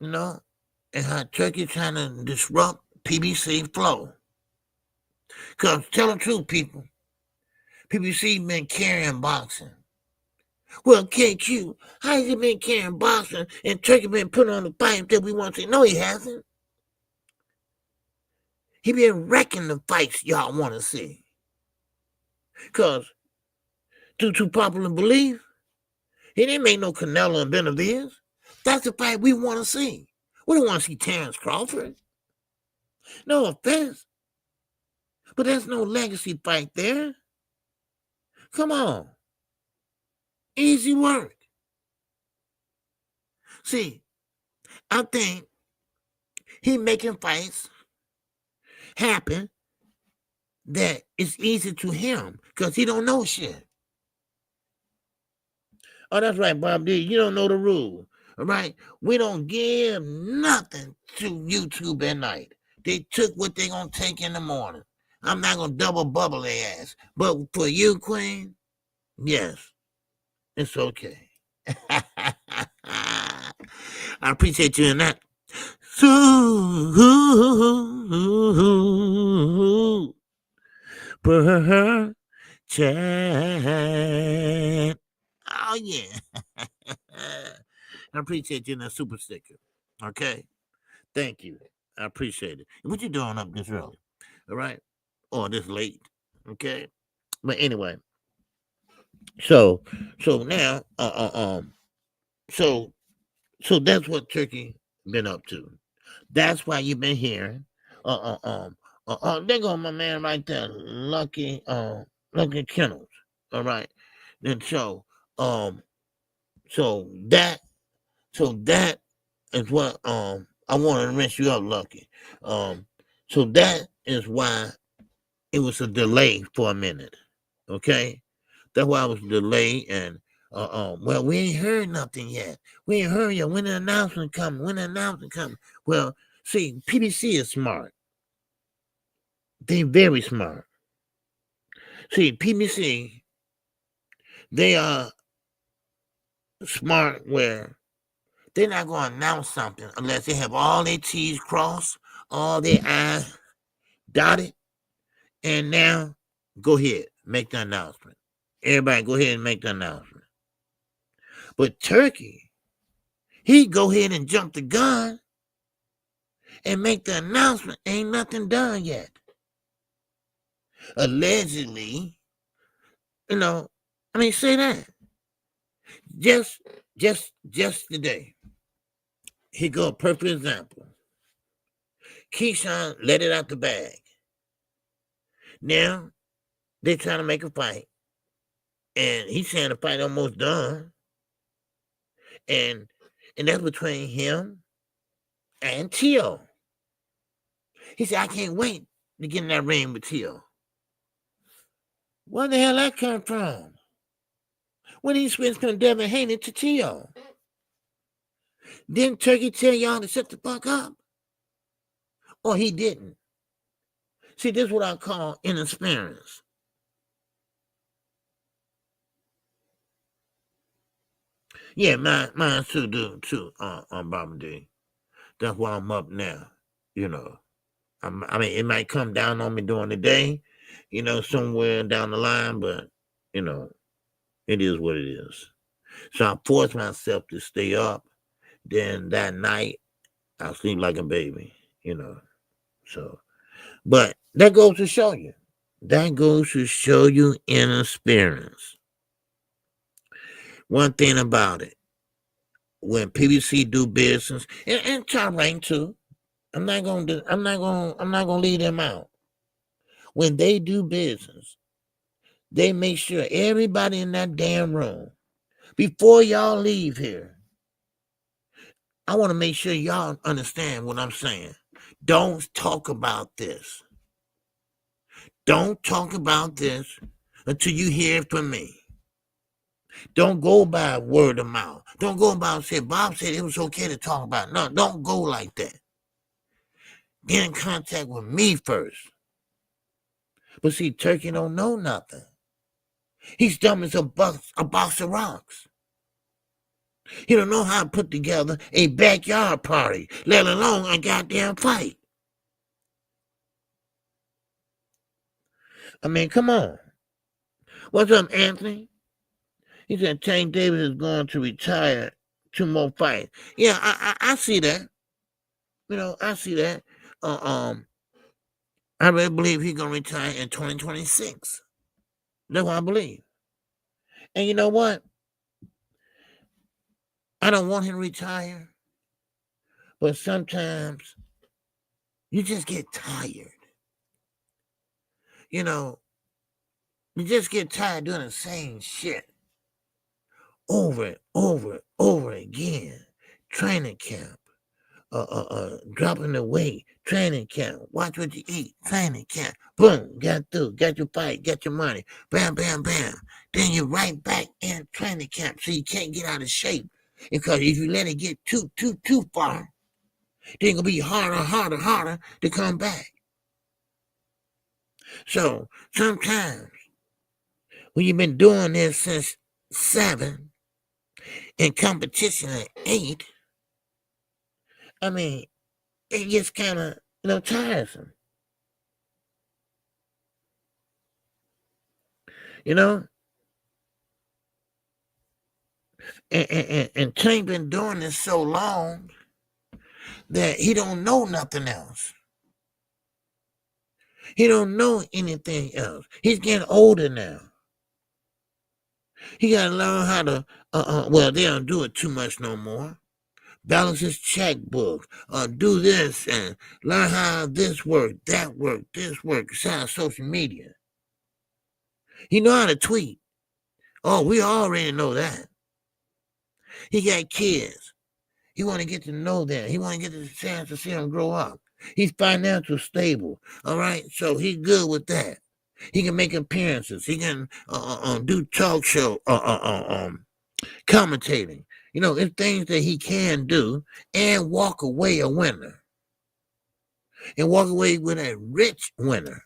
and how Turkey trying to disrupt PBC flow. Because tell the truth, people, PBC been carrying boxing. Well, KQ, how has he been carrying boxing and Turkey been putting on the fight that we want to see? No, he hasn't. He been wrecking the fights y'all want to see. Because, due to popular belief, he didn't make no Canelo and Benavidez. That's the fight we want to see. We don't want to see Terrence Crawford. No offense. But there's no legacy fight there. Come on. Easy work. See, I think he making fights happen that it's easy to him because he don't know shit. Oh, that's right, Bob D. You don't know the rule. All right? We don't give nothing to YouTube at night. They took what they gonna take in the morning. I'm not gonna double bubble their ass. But for you, Queen, yes, it's okay. I appreciate you in that. So, chat. Oh, yeah. I appreciate you in that super sticker. Okay? Thank you. I appreciate it. What you doing up this early? All right, or this late? Okay, but anyway, so now, so that's what Turkey been up to. That's why you've been hearing. There go my man right there, Lucky Kennels. All right, then so that is what I want to rinse you up, Lucky. So that is why it was a delay for a minute. Okay, that's why I was delayed. And well, we ain't heard nothing yet. We ain't heard yet. When the announcement coming? When the announcement coming? Well, see, PBC is smart. They very smart. See, PBC, they are smart where they're not going to announce something unless they have all their T's crossed, all their I's dotted, and now go ahead, make the announcement. Everybody go ahead and make the announcement. But Turkey, he go ahead and jump the gun and make the announcement. Ain't nothing done yet. Allegedly, say that. Just today. Here go a perfect example. Keyshawn let it out the bag. Now, they trying to make a fight. And he's saying the fight almost done. And that's between him and Tio. He said, I can't wait to get in that ring with Tio. Where the hell that come from? When he switched from Devin Haney to Tio? Didn't Turkey tell y'all to shut the fuck up? Or he didn't? See, this is what I call inexperience. Yeah, mine too do too, on Bobby D. That's why I'm up now. It might come down on me during the day, somewhere down the line, but it is what it is. So I force myself to stay up. Then that night, I sleep like a baby, So, but that goes to show you. That goes to show you inexperience. One thing about it, when PBC do business, and Top Rank too, I'm not gonna leave them out. When they do business, they make sure everybody in that damn room, before y'all leave here, I want to make sure y'all understand what I'm saying. Don't talk about this. Don't talk about this until you hear it from me. Don't go by word of mouth. Don't go about and say, Bob said it was okay to talk about it. No, don't go like that. Get in contact with me first. But see, Turkey don't know nothing. He's dumb as a box of rocks. He don't know how to put together a backyard party, let alone a goddamn fight. Come on. What's up, Anthony? He said Tank Davis is going to retire 2 more fights. Yeah, I see that. I see that. I really believe he's going to retire in 2026. That's what I believe. And you know what? I don't want him to retire. But sometimes you just get tired. You just get tired doing the same shit over and over again. Training camp, dropping the weight, training camp, watch what you eat, training camp, boom, got through, got your fight, got your money, bam, bam, bam. Then you're right back in training camp, so you can't get out of shape. Because if you let it get too far, then it's gonna be harder to come back. So sometimes when you've been doing this since 7 in competition at 8, it gets kind of tiresome. And Tank been doing this so long that he don't know nothing else. He don't know anything else. He's getting older now. He got to learn how to, well, they don't do it too much no more. Balance his checkbook, do this and learn how this work, that work, this work, besides social media. He know how to tweet. Oh, we already know that. He got kids. He want to get to know them. He want to get the chance to see them grow up. He's financially stable, all right? So he's good with that. He can make appearances. He can do talk show, commentating. You know, it's things that he can do and walk away a winner. And walk away with a rich winner.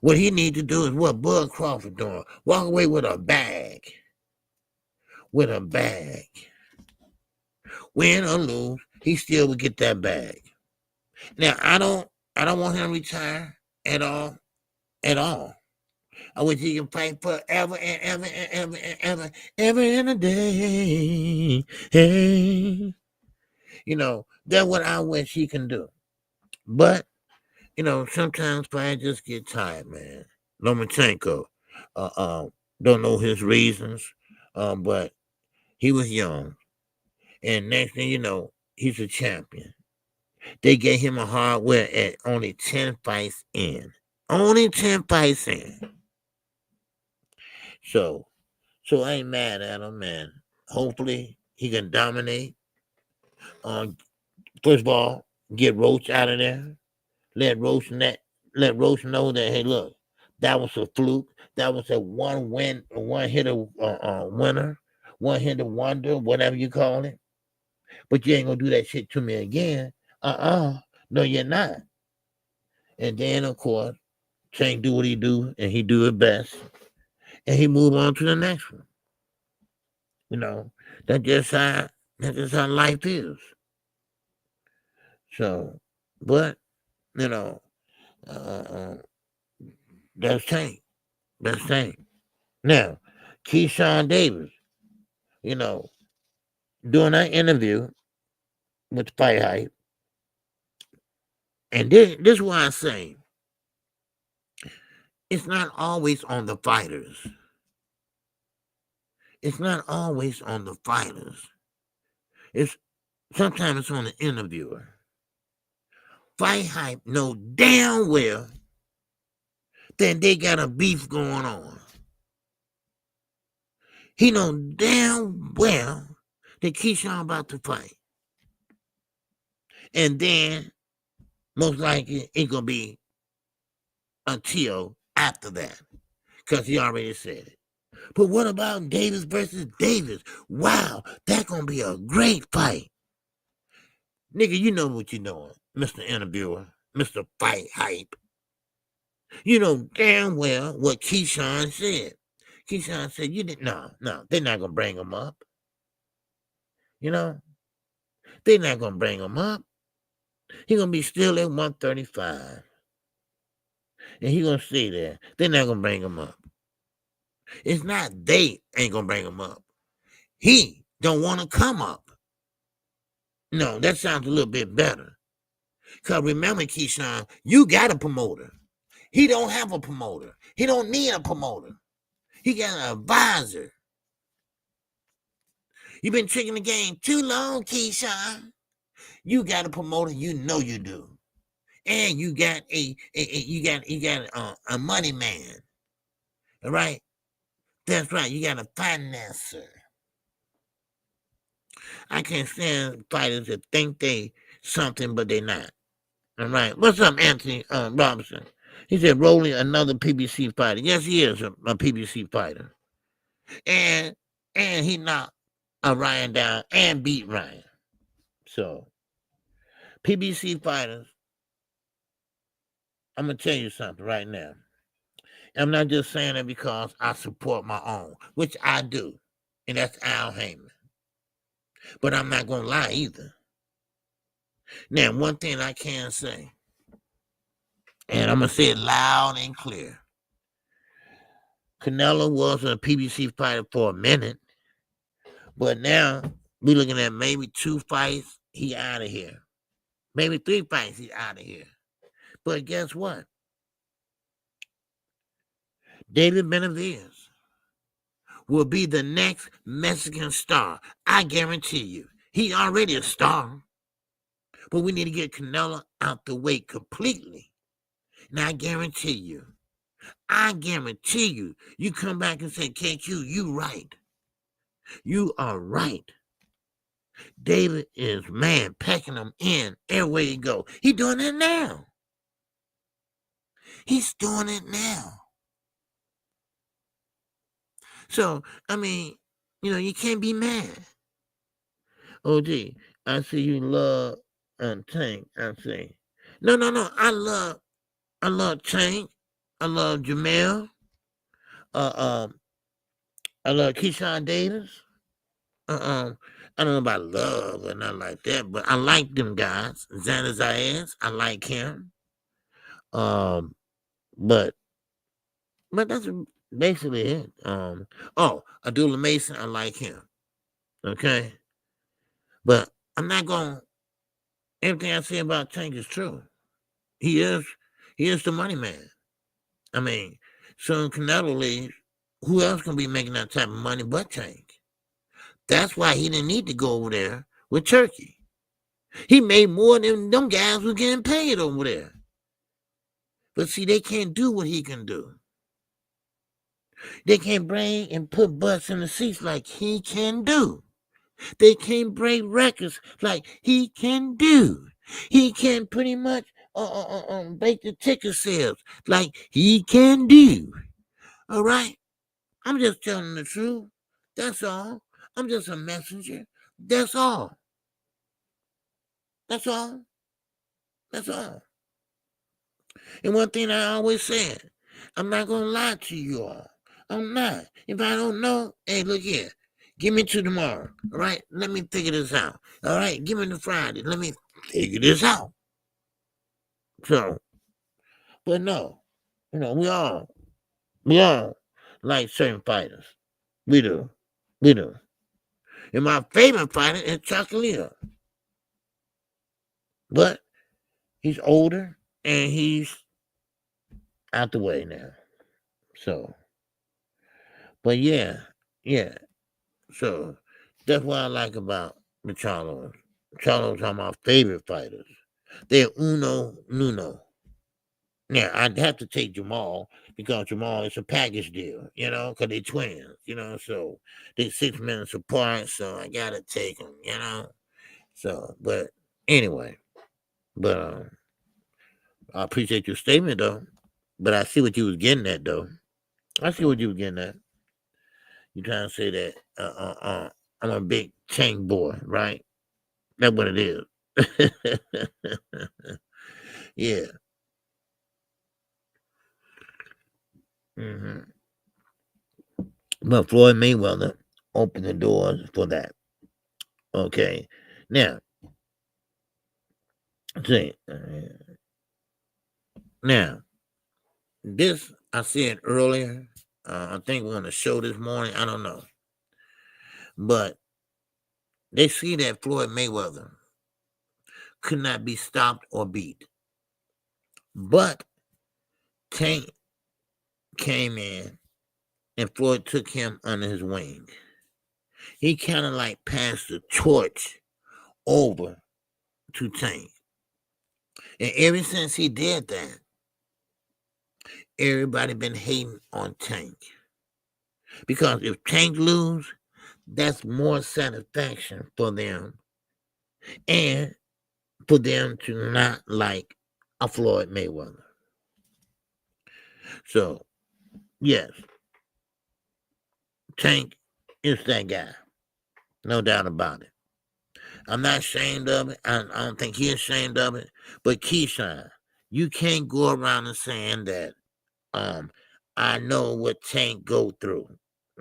What he need to do is what Bud Crawford doing. Walk away with a bag. With a bag. Win or lose, he still would get that bag. Now, I don't want him to retire at all. At all. I wish he can fight forever and ever and ever and ever, ever in a day. Hey. You know, that's what I wish he can do. But, you know, sometimes I just get tired, man. Lomachenko, don't know his reasons, but he was young. And next thing you know, he's a champion. They gave him a hardware at only 10 fights in. Only 10 fights in. So I ain't mad at him, man. Hopefully he can dominate. First of all, get Roach out of there. Let Roach know that, hey, look, that was a fluke. That was a one-hitter winner, one-hitter wonder, whatever you call it. But you ain't gonna do that shit to me again. No, you're not. And then, of course, Tank do what he do, and he do it best. And he move on to the next one. You know, that's just how life is. So, but, you know, that's Tank. That's Tank. Now, Keyshawn Davis, you know, doing that interview with Fight Hype, and this is why I say it's not always on the fighters. It's not always on the fighters. Sometimes it's on the interviewer. Fight Hype know damn well that they got a beef going on. He know damn well that Keyshawn about to fight. And then, most likely, it's going to be until after that. Because he already said it. But what about Davis versus Davis? Wow, that's going to be a great fight. Nigga, you know what you're doing, Mr. Interviewer, Mr. Fight Hype. You know damn well what Keyshawn said. Keyshawn said, no, they're not going to bring him up. You know, they're not going to bring him up. He's going to be still at 135. And he's going to stay there. They're not going to bring him up. It's not they ain't going to bring him up. He don't want to come up. No, that sounds a little bit better. Because remember, Keyshawn, you got a promoter. He don't have a promoter. He don't need a promoter. He got an advisor. You've been tricking the game too long, Keyshawn. You got a promoter, you know you do. And you got a money man. All right? That's right. You got a financer. I can't stand fighters that think they something, but they not. All right. What's up, Anthony Robinson? He said, rolling another PBC fighter. Yes, he is a PBC fighter. And he knocked Ryan down and beat Ryan. So, PBC fighters, I'm going to tell you something right now. I'm not just saying it because I support my own, which I do. And that's Al Heyman. But I'm not going to lie either. Now, one thing I can say, and I'm going to say it loud and clear. Canelo was a PBC fighter for a minute. But now, we're looking at maybe 2 fights. He out of here. Maybe 3 fights, he's out of here. But guess what? David Benavidez will be the next Mexican star. I guarantee you. He's already a star. But we need to get Canelo out the way completely. And I guarantee you, you come back and say, Kqkc, you right. You are right. David is, man, packing them in everywhere you go. He's doing it now. He's doing it now. So, I mean, you can't be mad. OG, I see you love Tank. I see. No. I love Tank. I love Jamel. I love Keyshawn Davis. I don't know about love or nothing like that, but I like them guys. Xander Zayas, I like him. But that's basically it. Abdullah Mason, I like him. Okay. But I'm not going, everything I say about Tank is true. He is the money man. I mean, soon Canelo leaves, who else can be making that type of money but Tank? That's why he didn't need to go over there with Turkey. He made more than them guys were getting paid over there. But see, they can't do what he can do. They can't bring and put butts in the seats like he can do. They can't break records like he can do. He can pretty much break the ticket sales like he can do. All right? I'm just telling the truth. That's all. I'm just a messenger. That's all. That's all. That's all. And one thing I always said, I'm not going to lie to you all. I'm not. If I don't know, hey, look here. Give me to tomorrow. All right? Let me figure this out. All right? Give me to Friday. Let me figure this out. So, but no. We all like certain fighters. We do. And my favorite fighter is Chocolito. But he's older and he's out the way now. So, but yeah. So that's what I like about the Charlos. Charlos are my favorite fighters. They're uno. Now, I'd have to take Jamal because Jamal is a package deal, because they're twins, so they're 6 minutes apart, so I got to take them, So, but anyway, I appreciate your statement, though. But I see what you was getting at, though. You're trying to say that I'm a big Tank boy, right? That's what it is. Yeah. Mm-hmm. But Floyd Mayweather opened the doors for that. Okay. Now, see. Now, this I said earlier. I think we're on the show this morning. I don't know. But they see that Floyd Mayweather could not be stopped or beat. But Tank came in and Floyd took him under his wing. He kind of like passed the torch over to Tank. And ever since he did that, everybody been hating on Tank. Because if Tank lose, that's more satisfaction for them. And for them to not like a Floyd Mayweather. So, yes. Tank is that guy. No doubt about it. I'm not ashamed of it. I don't think he's ashamed of it. But Keyshawn, you can't go around and saying that I know what Tank go through.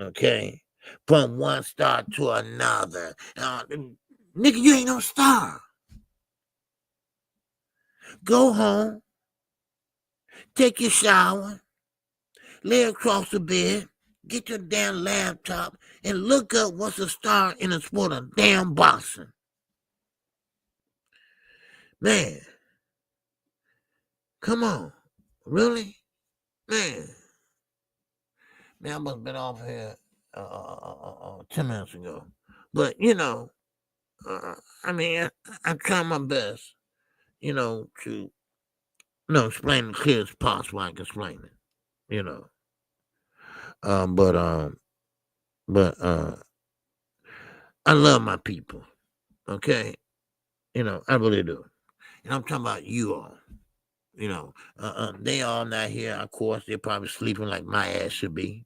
Okay? From one star to another. Nigga, you ain't no star. Go home. Take your shower. Lay across the bed. Get your damn laptop and look up what's a star in the sport of damn boxing. Man, come on. Really? Man, I must have been off here 10 minutes ago. But, I mean, I try my best, to explain it clear as possible. I can explain it, but I love my people, okay? I really do. And I'm talking about you all. They all not here. Of course, they're probably sleeping like my ass should be.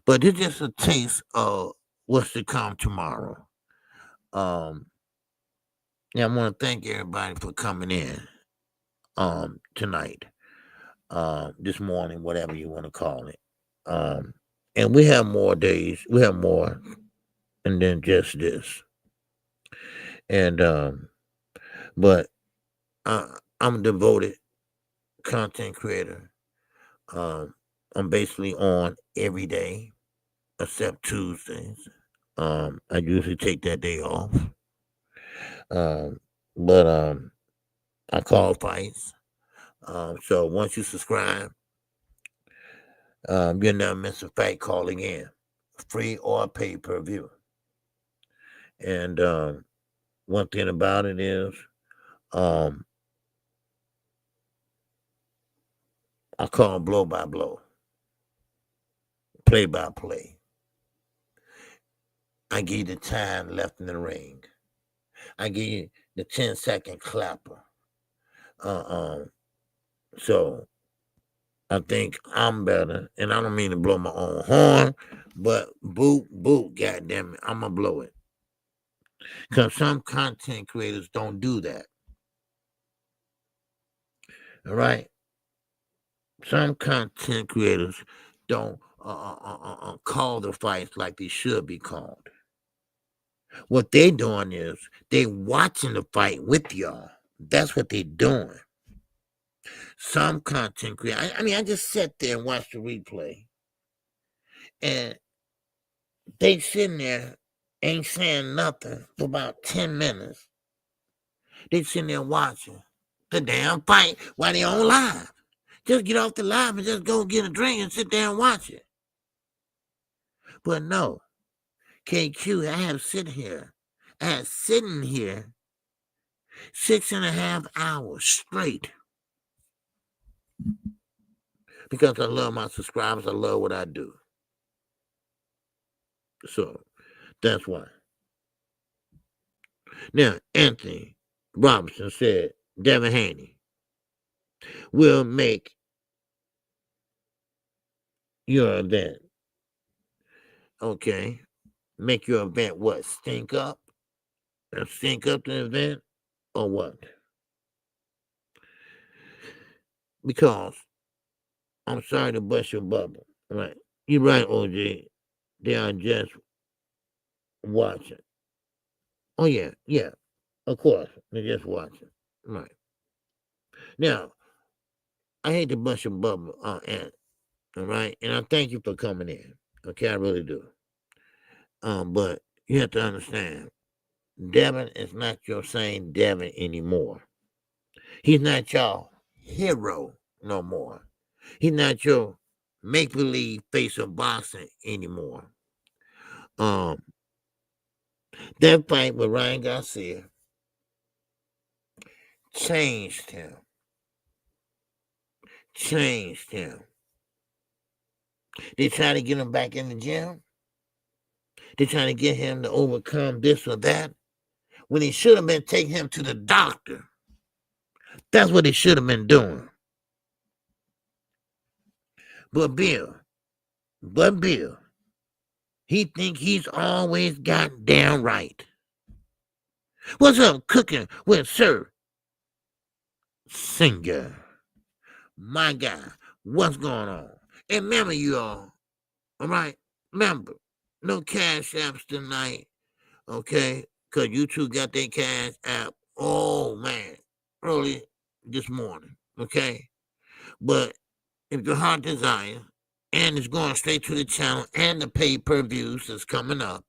But it's just a taste of what's to come tomorrow. I want to thank everybody for coming in tonight, this morning, whatever you want to call it. And we have more days. We have more and then just this. And but I'm a devoted content creator. I'm basically on every day except Tuesdays. I usually take that day off. But I call fights. So once you subscribe, you'll never miss a fight calling in, free or pay-per-view. And one thing about it is, I call blow by blow, play by play. I give you the time left in the ring. I give you the 10-second clapper. So I think I'm better, and I don't mean to blow my own horn, but boot, goddamn it, I'm gonna blow it. Because some content creators don't do that. All right? Some content creators don't call the fights like they should be called. What they doing is they watching the fight with y'all. That's what they doing. Some content creators, I just sat there and watched the replay, and they sitting there ain't saying nothing for about 10 minutes. They sitting there watching the damn fight while they on live. Just get off the live and just go get a drink and sit there and watch it. But no, KQ, I had sitting here 6.5 hours straight. Because I love my subscribers. I love what I do. So that's why. Now, Anthony Robinson said, Devin Haney will make your event. Okay. Make your event what? Stink up? Stink up the event? Or what? Because I'm sorry to bust your bubble. Right. You're right, OJ. They are just watching. Oh, yeah. Of course. They're just watching. Right. Now, I hate to bust your bubble, Ant. All right? And I thank you for coming in. Okay, I really do. But you have to understand, Devin is not your same Devin anymore. He's not your hero no more. He's not your make-believe face of boxing anymore. That fight with Ryan Garcia changed him. They try to get him back in the gym. They trying to get him to overcome this or that, when he should have been taking him to the doctor. That's what he should have been doing. But Bill, he think he's always got damn right. What's up, cooking with Sir Singer? My guy, what's going on? And remember, you all right? Remember, no cash apps tonight, okay? Because you two got their cash app, oh man, early this morning, okay? But if your heart desire, and it's going straight to the channel, and the pay-per-views that's coming up,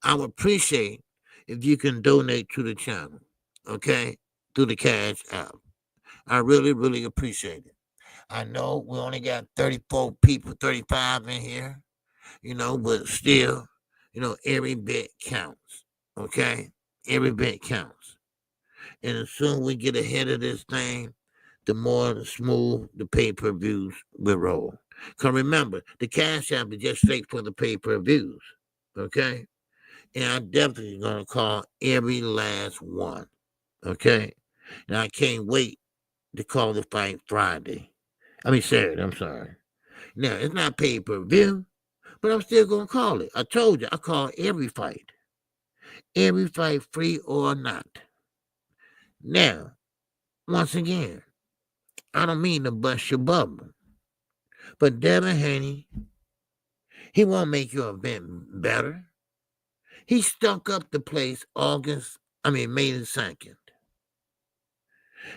I would appreciate if you can donate to the channel, okay? through the Cash App. I really, really appreciate it. I know we only got 34 people, 35 in here, but still, every bit counts. Okay? Every bit counts. And as soon as we get ahead of this thing, the more smooth the pay-per-views will roll. Because remember, the Cash App is just straight for the pay-per-views. Okay? And I'm definitely going to call every last one. Okay? And I can't wait to call the fight Saturday. I'm sorry. Now, it's not pay-per-view, but I'm still going to call it. I told you, I call every fight. Every fight, free or not. Now, once again, I don't mean to bust your bubble, but Devin Haney, he won't make your event better. He stuck up the place May the 2nd.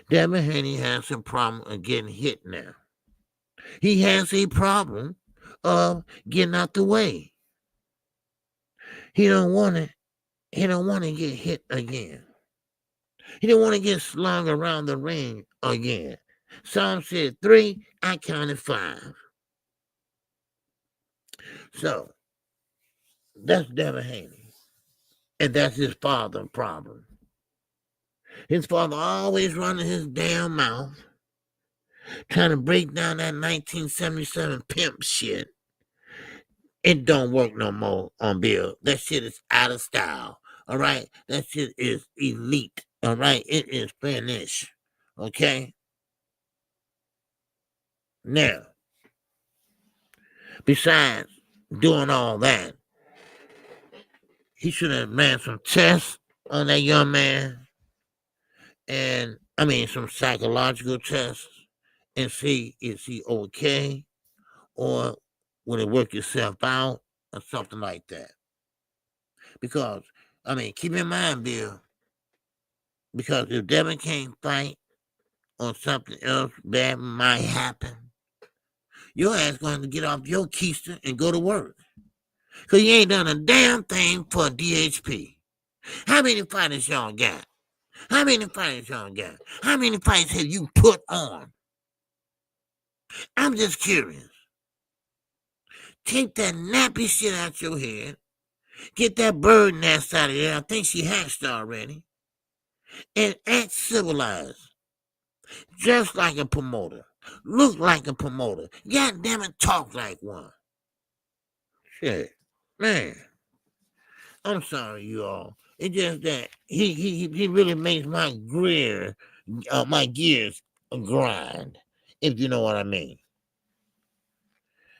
Devin Haney has a problem of getting hit now. He has a problem of getting out the way. He don't want to get hit again. He don't want to get slung around the ring again. Some said 3, I counted 5. So that's Devin Haney. And that's his father's problem. His father always running his damn mouth, trying to break down that 1977 pimp shit. It don't work no more on Bill. That shit is out of style. All right? That shit is elite. All right? It is finished. Okay? Now, besides doing all that, he should have ran some tests on that young man. And, some psychological tests and see is he okay or will it work itself out or something like that. Because, keep in mind, Bill, because if Devin can't fight or something else bad might happen, your ass going to get off your keister and go to work. Because you ain't done a damn thing for DHP. How many fighters y'all got? How many fights have you put on? I'm just curious. Take that nappy shit out your head. Get that bird nest out of there. I think she hatched already. And act civilized. Just like a promoter. Look like a promoter. God damn it, talk like one. Shit. Man. I'm sorry, you all. It's just that he really makes my gears grind, if you know what I mean.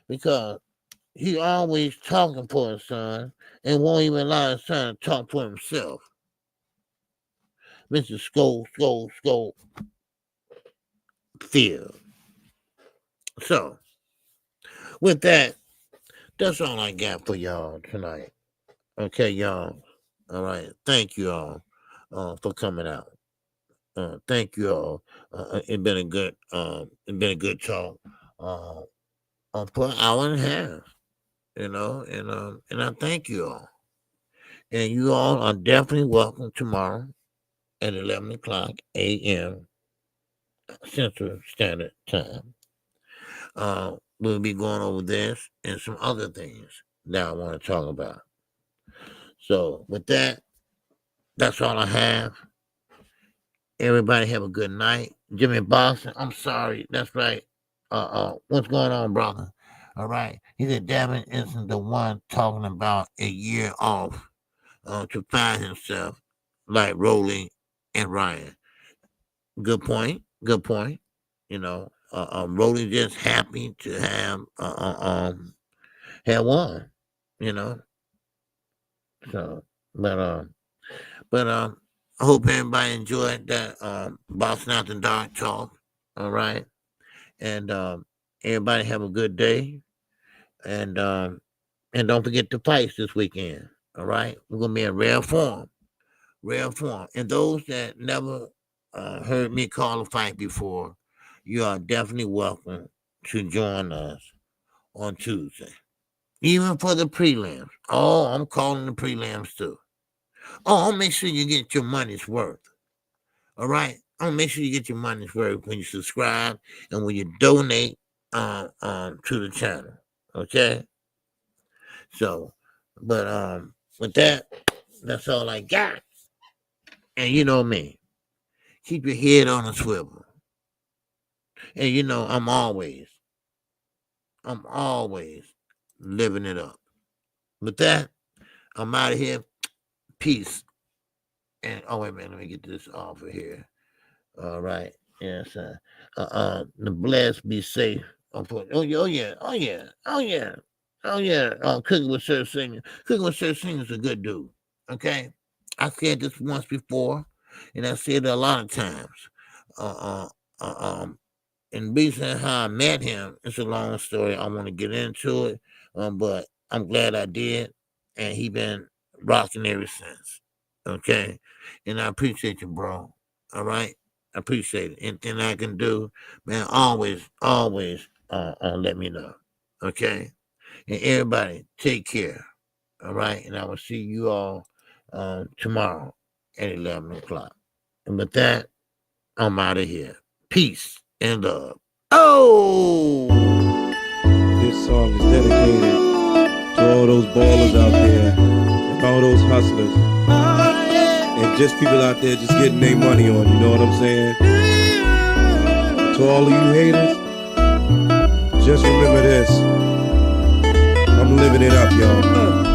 Because he always talking for his son and won't even allow his son to talk for himself. Mr. Schofield. So, with that, that's all I got for y'all tonight. Okay, y'all. All right. Thank you all for coming out. Thank you all. It's been a good talk. For an hour and a half. And I thank you all. And you all are definitely welcome tomorrow at 11 o'clock a.m. Central Standard Time. We'll be going over this and some other things that I want to talk about. So with that, that's all I have. Everybody have a good night. Jimmy Boston, I'm sorry. That's right. What's going on, brother? All right. He said Devin isn't the one talking about a year off to find himself like Rolling and Ryan. Good point. Rolling just happy to have won. So, but I hope everybody enjoyed that Boston After Dark talk. All right, and everybody have a good day, and don't forget the fights this weekend. All right, we're gonna be in rare form, and those that never heard me call a fight before, you are definitely welcome to join us on Tuesday. Even for the prelims. Oh, I'm calling the prelims too. Oh, I'll make sure you get your money's worth. All right? Make sure you get your money's worth when you subscribe and when you donate to the channel. Okay. So, but with that, that's all I got. And you know me, keep your head on a swivel. And you know I'm always living it up. With that, I'm out of here. Peace. And oh wait a minute, let me get this off of here. All right. Yes. The blessed, be safe. Oh yeah. Cooking with Sir Senior. Cooking with Sir Senior is a good dude. Okay. I said this once before, and I said it a lot of times. And reason how I met him, it's a long story. I want to get into it, but I'm glad I did, and he been rocking ever since. Okay, and I appreciate you, bro. All right, I appreciate it. Anything I can do, man, always, let me know. Okay, and everybody, take care. All right, and I will see you all tomorrow at 11 o'clock. And with that, I'm out of here. Peace and love. Oh! This song is dedicated to all those ballers out there and all those hustlers and just people out there just getting their money on, you know what I'm saying? To all of you haters, just remember this. I'm living it up, y'all.